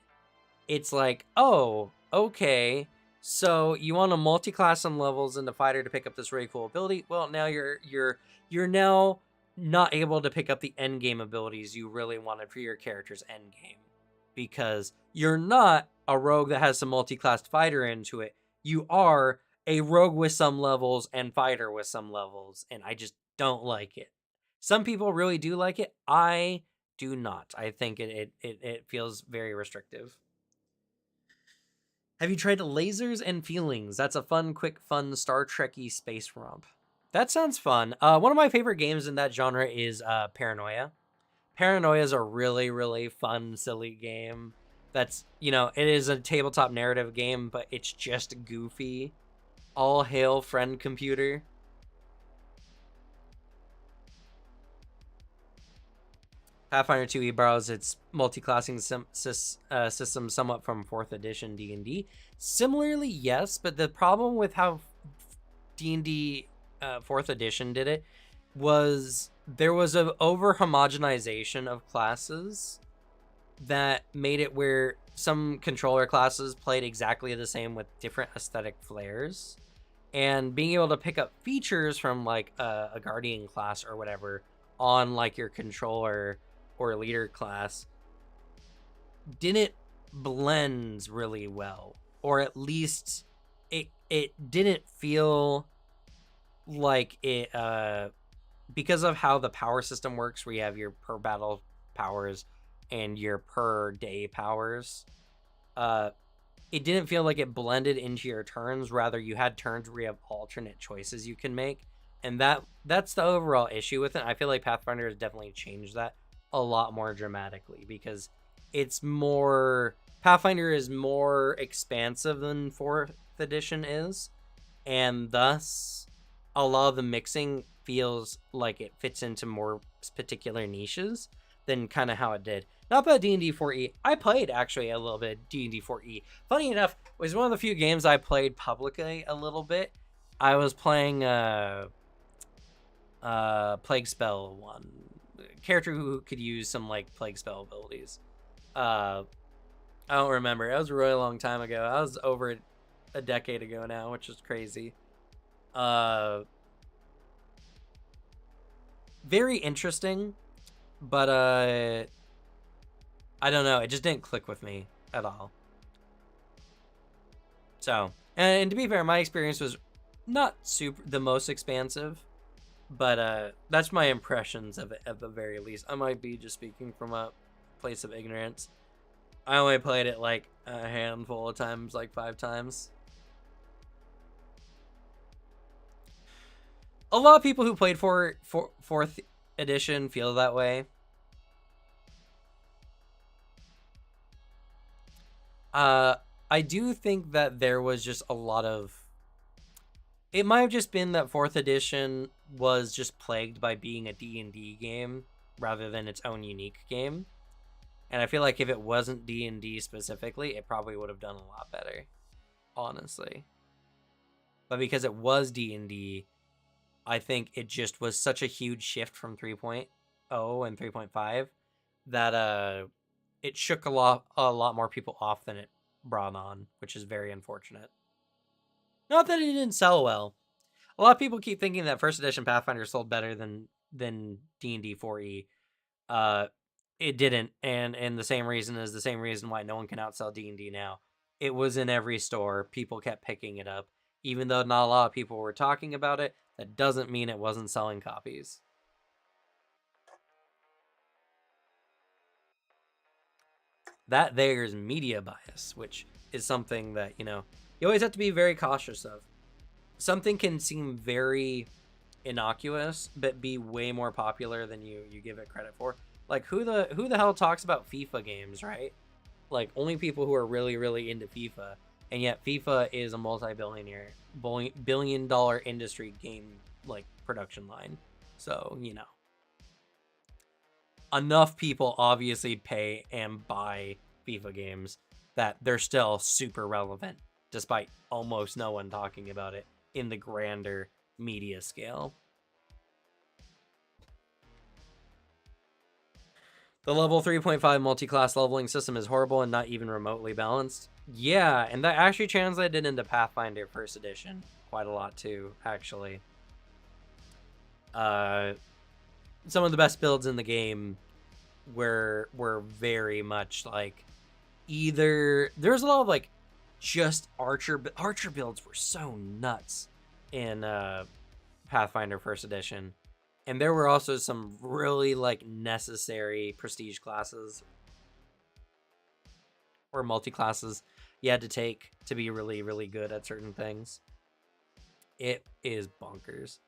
It's like, oh, okay, so you want to multi-class some levels in the fighter to pick up this really cool ability. Well, now you're now not able to pick up the end game abilities you really wanted for your character's end game because you're not a rogue that has some multi-classed fighter into it. You are a rogue with some levels and fighter with some levels, and I just don't like it. Some people really do like it. I do not. I think it feels very restrictive. Have you tried Lasers and Feelings? That's a fun, quick, fun Star Trek-y space romp. That sounds fun. One of my favorite games in that genre is Paranoia. Paranoia is a really, really fun, silly game. That's, it is a tabletop narrative game, but it's just goofy. All hail friend computer. Pathfinder 2e borrows its multi-classing system somewhat from 4th edition D&D. Similarly, yes, but the problem with how D&D 4th edition did it was there was an over-homogenization of classes that made it where some controller classes played exactly the same with different aesthetic flares. And being able to pick up features from like a guardian class or whatever on like your controller or leader class didn't blend really well, or at least it didn't feel like it because of how the power system works, where you have your per battle powers and your per day powers. uh it didn't feel like it blended into your turns. Rather, you had turns where you have alternate choices you can make, and that's the overall issue with it. I feel like Pathfinder has definitely changed that a lot more dramatically, because it's more Pathfinder is more expansive than 4th edition is, and thus a lot of the mixing feels like it fits into more particular niches than kind of how it did. Not that D&D 4e. I played actually a little bit D&D 4e. Funny enough, it was one of the few games I played publicly a little bit. I was playing Plague Spell one. Character who could use some like Plague Spell abilities. I don't remember. That was a really long time ago. I was over a decade ago now, which is crazy. Very interesting, but I don't know. It just didn't click with me at all. So, and to be fair, my experience was not super the most expansive, but that's my impressions of it at the very least. I might be just speaking from a place of ignorance. I only played it like a handful of times, like 5 times. A lot of people who played for 4th edition feel that way. I do think that there was just a lot of. It might have just been that 4th edition was just plagued by being a D&D game rather than its own unique game. And I feel like if it wasn't D&D specifically, it probably would have done a lot better, honestly. But because it was D&D, I think it just was such a huge shift from 3.0 and 3.5 that it shook a lot more people off than it brought on, which is very unfortunate. Not that it didn't sell well. A lot of people keep thinking that 1st edition Pathfinder sold better than D&D 4e. It didn't, and the same reason is the same reason why no one can outsell D&D now. It was in every store. People kept picking it up. Even though not a lot of people were talking about it, that doesn't mean it wasn't selling copies. That there's media bias, which is something that, you always have to be very cautious of. Something can seem very innocuous but be way more popular than you give it credit for. Like who the hell talks about FIFA games, right? Like only people who are really really into FIFA, and yet FIFA is a billion dollar industry game like production line. So, enough people obviously pay and buy FIFA games that they're still super relevant despite almost no one talking about it in the grander media scale. The level 3.5 multi-class leveling system is horrible and not even remotely balanced. Yeah, and that actually translated into Pathfinder 1st edition quite a lot too, actually. Some of the best builds in the game were very much like either there's a lot of like just archer builds were so nuts in Pathfinder 1st edition. And there were also some really like necessary prestige classes or multi-classes you had to take to be really, really good at certain things. It is bonkers.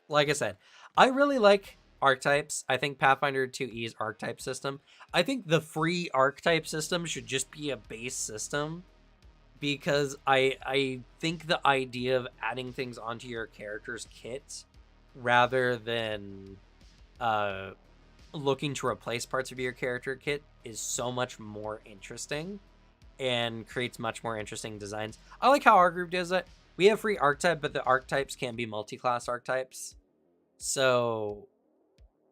Like I said, I really like archetypes. I think Pathfinder 2E's archetype system. I think the free archetype system should just be a base system, because I think the idea of adding things onto your character's kit rather than looking to replace parts of your character kit is so much more interesting and creates much more interesting designs. I like how our group does it. We have free archetype, but the archetypes can't be multi-class archetypes. So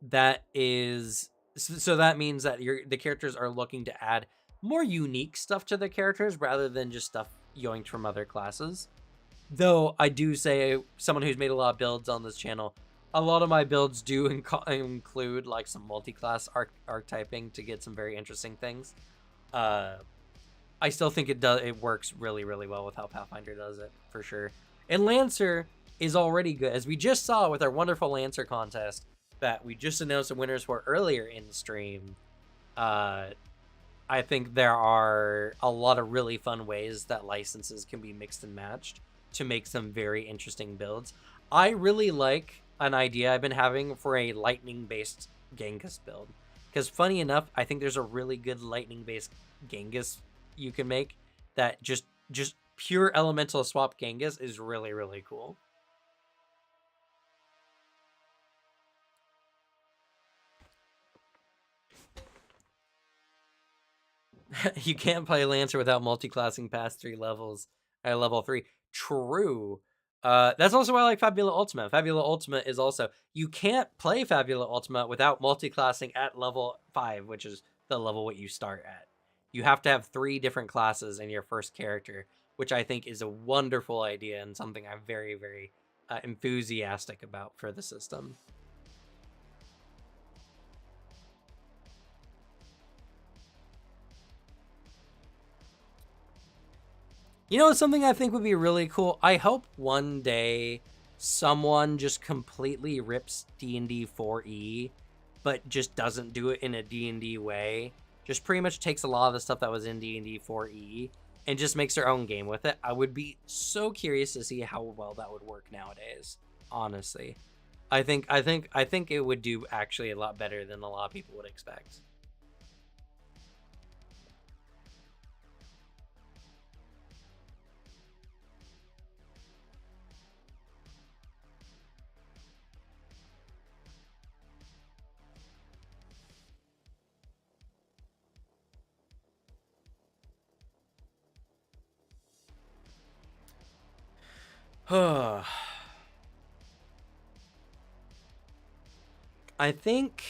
that means that the characters are looking to add more unique stuff to the characters rather than just stuff yoinked from other classes. Though I do say, someone who's made a lot of builds on this channel, a lot of my builds do include like some multi-class archetyping to get some very interesting things. I still think it works really, really well with how Pathfinder does it, for sure. And Lancer is already good, as we just saw with our wonderful Lancer contest that we just announced the winners for earlier in the stream. I think there are a lot of really fun ways that licenses can be mixed and matched to make some very interesting builds. I really like an idea I've been having for a lightning-based Genghis build, because funny enough, I think there's a really good lightning-based Genghis you can make that just pure elemental swap Genghis is really, really cool. You can't play Lancer without multi-classing past 3 levels at level 3. True. That's also why I like Fabula Ultima. Fabula Ultima is also, you can't play Fabula Ultima without multi-classing at level 5, which is the level what you start at. You have to have 3 different classes in your first character, which I think is a wonderful idea and something I'm very, very enthusiastic about for the system. You know, something I think would be really cool? I hope one day someone just completely rips D&D 4E, but just doesn't do it in a D&D way. Just pretty much takes a lot of the stuff that was in D&D 4E and just makes their own game with it. I would be so curious to see how well that would work nowadays, honestly. I think it would do actually a lot better than a lot of people would expect. I think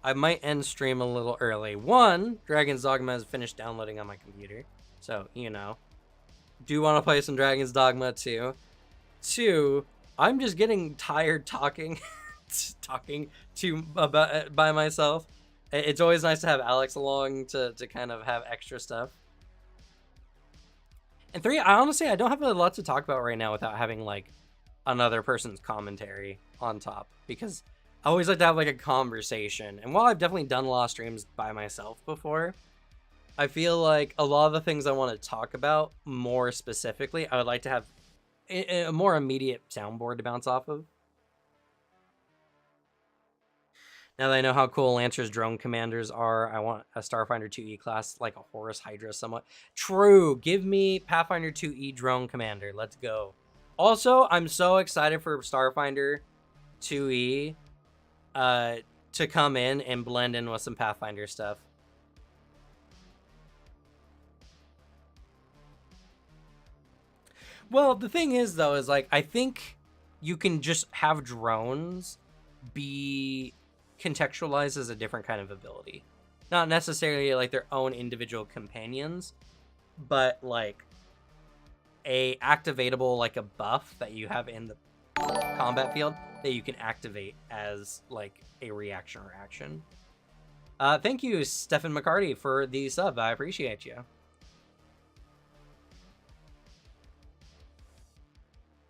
I might end stream a little early. 1, Dragon's Dogma has finished downloading on my computer, so, you know. Do want to play some Dragon's Dogma too. 2, I'm just getting tired talking by myself. It's always nice to have Alex along to kind of have extra stuff. And 3, I don't have a lot to talk about right now without having like another person's commentary on top, because I always like to have like a conversation. And while I've definitely done a lot of streams by myself before, I feel like a lot of the things I want to talk about more specifically, I would like to have a more immediate soundboard to bounce off of. Now that I know how cool Lancer's drone commanders are, I want a Starfinder 2E class, like a Horus Hydra somewhat. True, give me Pathfinder 2E drone commander, let's go. Also, I'm so excited for Starfinder 2E to come in and blend in with some Pathfinder stuff. Well, the thing is, though, is like, I think you can just have drones be contextualized as a different kind of ability. Not necessarily like their own individual companions, but like a activatable, like a buff that you have in the combat field that you can activate as like a reaction or action. Thank you, Stephen McCarty, for the sub. I appreciate you.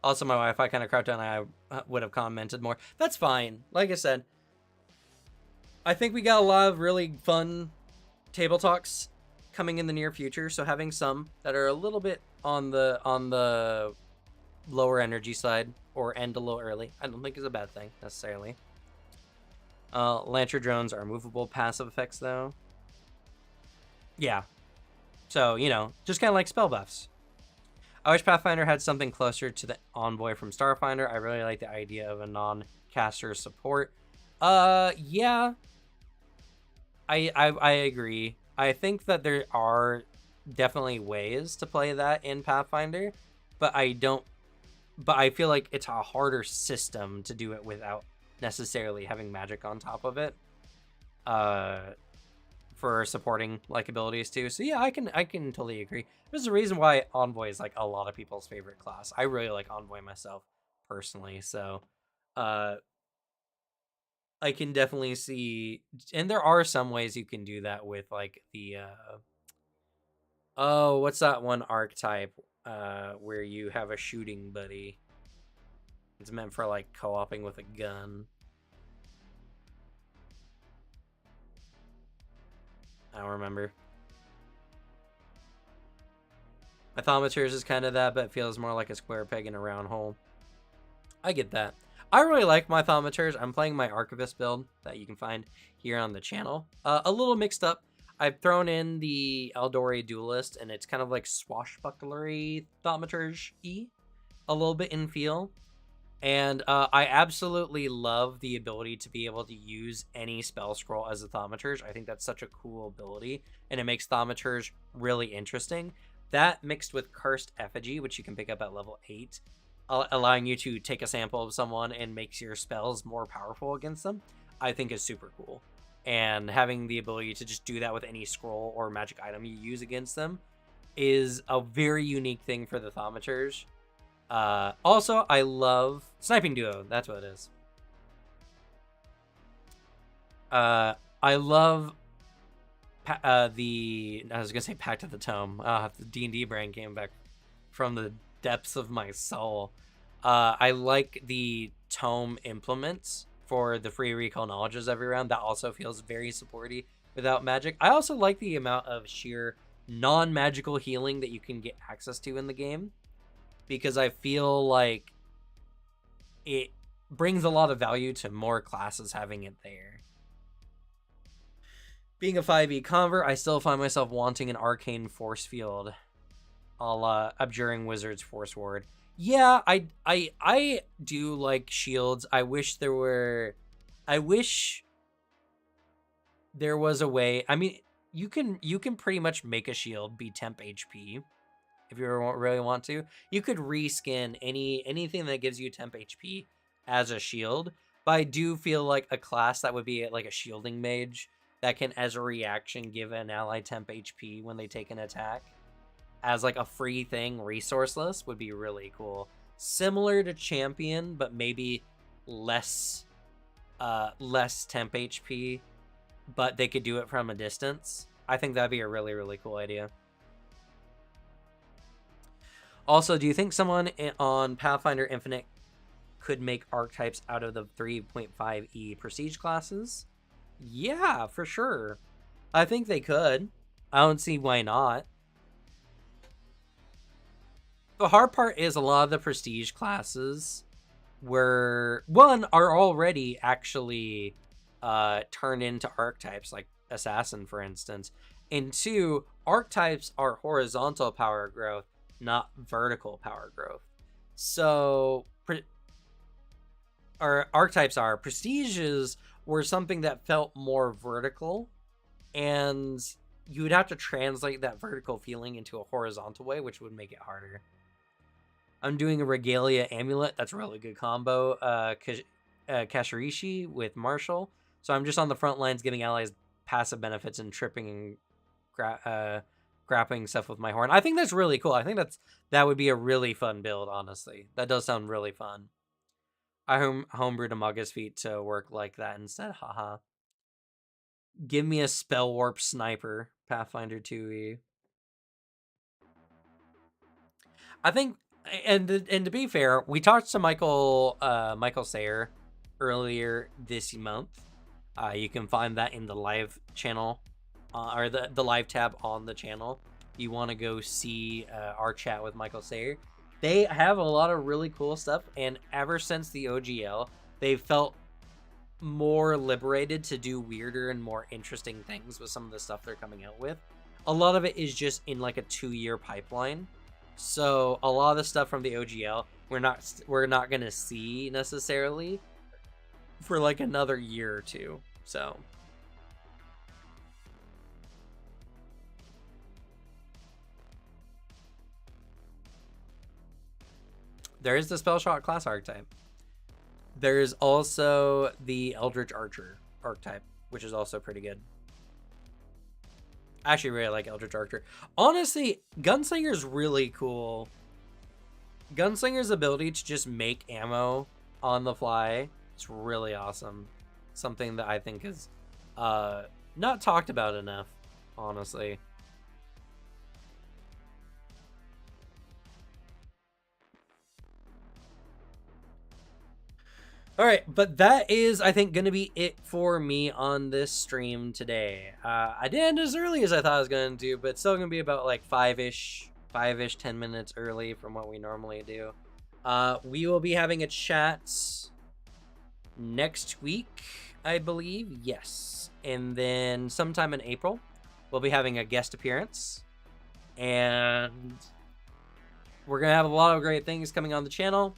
Also, my Wi-Fi kind of crapped out and I would have commented more. That's fine. Like I said, I think we got a lot of really fun table talks coming in the near future. So having some that are a little bit on the lower energy side or end a little early. I don't think is a bad thing necessarily. Lancer drones are movable passive effects though. Yeah. So, you know, just kind of like spell buffs. I wish Pathfinder had something closer to the Envoy from Starfinder. I really like the idea of a non-caster support. Yeah. I agree. I think that there are definitely ways to play that in Pathfinder, but I feel like it's a harder system to do it without necessarily having magic on top of it. For supporting like abilities too. So yeah, I can totally agree. There's a reason why Envoy is like a lot of people's favorite class. I really like Envoy myself personally. So I can definitely see, and there are some ways you can do that with like the oh, what's that one archetype where you have a shooting buddy? It's meant for like co-oping with a gun. I don't remember. My Thaumaturge is kind of that, but it feels more like a square peg in a round hole. I get that. I really like my Thaumaturge. I'm playing my Archivist build that you can find here on the channel. A little mixed up. I've thrown in the Eldori Duelist, and it's kind of like swashbucklery Thaumaturge-y, a little bit in feel. And I absolutely love the ability to be able to use any spell scroll as a Thaumaturge. I think that's such a cool ability, and it makes Thaumaturge really interesting. That mixed with Cursed Effigy, which you can pick up at level 8, allowing you to take a sample of someone and makes your spells more powerful against them, I think is super cool. And having the ability to just do that with any scroll or magic item you use against them is a very unique thing for the Thaumaturge. Also, I love Sniping Duo. That's what it is. I love I was gonna say Pact of the Tome. The D&D brain came back from the depths of my soul. I like the tome implements for the free recall knowledges every round. That also feels very supporty without magic. I also like the amount of sheer non-magical healing that you can get access to in the game, because I feel like it brings a lot of value to more classes having it there. Being a 5e convert, I still find myself wanting an arcane force field, a la Abjuring Wizard's Force Ward. Yeah, I do like shields. I wish there was a way. I mean, you can pretty much make a shield be temp HP if you really want to. You could reskin anything that gives you temp HP as a shield, but I do feel like a class that would be like a shielding mage that can, as a reaction, give an ally temp HP when they take an attack as like a free thing, resourceless, would be really cool. Similar to champion, but maybe less temp HP, but they could do it from a distance. I think that'd be a really, really cool idea. Also, do you think someone on Pathfinder Infinite could make archetypes out of the 3.5e prestige classes? Yeah, for sure. I think they could. I don't see why not. The hard part is a lot of the prestige classes are already actually turned into archetypes, like Assassin, for instance. And 2, archetypes are horizontal power growth, not vertical power growth. So, archetypes are. Prestiges were something that felt more vertical, and you would have to translate that vertical feeling into a horizontal way, which would make it harder. I'm doing a Regalia Amulet. That's a really good combo. Kashirishi with Marshall. So I'm just on the front lines giving allies passive benefits and tripping and grappling stuff with my horn. I think that's really cool. I think that would be a really fun build, honestly. That does sound really fun. I homebrewed a Magus Feat to work like that instead. Haha. Give me a Spell Warp Sniper, Pathfinder 2e. I think, and to be fair, we talked to Michael Sayer earlier this month. You can find that in the live channel, or the live tab on the channel. You want to go see our chat with Michael Sayer. They have a lot of really cool stuff, and ever since the OGL, they've felt more liberated to do weirder and more interesting things with some of the stuff they're coming out with. A lot of it is just in like a 2-year pipeline. So a lot of the stuff from the OGL we're not gonna see necessarily for like another year or two. So there is the Spell Shot class archetype. There's also the Eldritch Archer archetype, which is also pretty good. I actually really like Eldritch Archer. Honestly, Gunslinger's really cool. Gunslinger's ability to just make ammo on the fly, it's really awesome. Something that I think is not talked about enough, honestly. All right, but that is, I think, going to be it for me on this stream today. I didn't end as early as I thought I was going to do, but it's still going to be about like 5-ish, 10 minutes early from what we normally do. We will be having a chat next week, I believe. Yes. And then sometime in April, we'll be having a guest appearance. And we're going to have a lot of great things coming on the channel.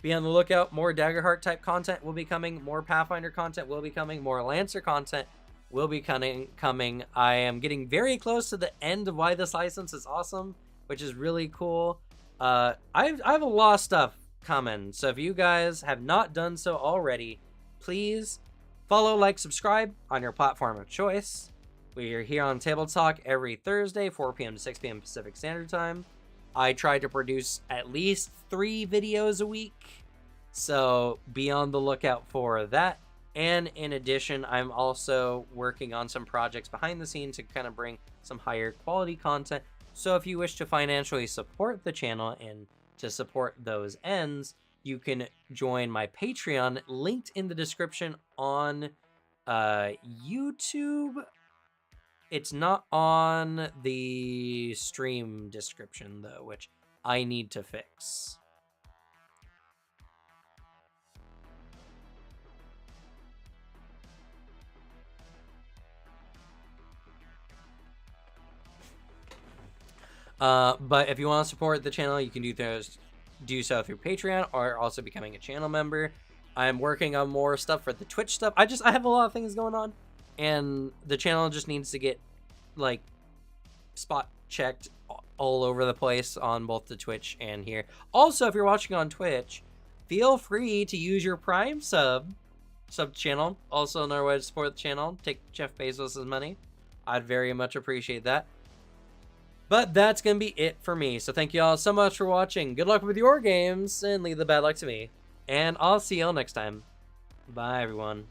Be on the lookout. More Daggerheart type content will be coming. More Pathfinder content will be coming. More Lancer content will be coming. I am getting very close to the end of why this license is awesome, which is really cool. I have a lot of stuff coming. So if you guys have not done so already, please follow, like, subscribe on your platform of choice. We are here on Table Talk every Thursday, 4 p.m. to 6 p.m. Pacific Standard Time. I try to produce at least 3 videos a week, so be on the lookout for that. And in addition, I'm also working on some projects behind the scenes to kind of bring some higher quality content. So if you wish to financially support the channel and to support those ends, you can join my Patreon, linked in the description on YouTube. It's not on the stream description, though, which I need to fix. But if you want to support the channel, you can do so through Patreon or also becoming a channel member. I'm working on more stuff for the Twitch stuff. I have a lot of things going on. And the channel just needs to get, like, spot checked all over the place on both the Twitch and here. Also, if you're watching on Twitch, feel free to use your Prime sub channel. Also another way to support the channel. Take Jeff Bezos' money. I'd very much appreciate that. But that's going to be it for me. So thank you all so much for watching. Good luck with your games, and leave the bad luck to me. And I'll see y'all next time. Bye, everyone.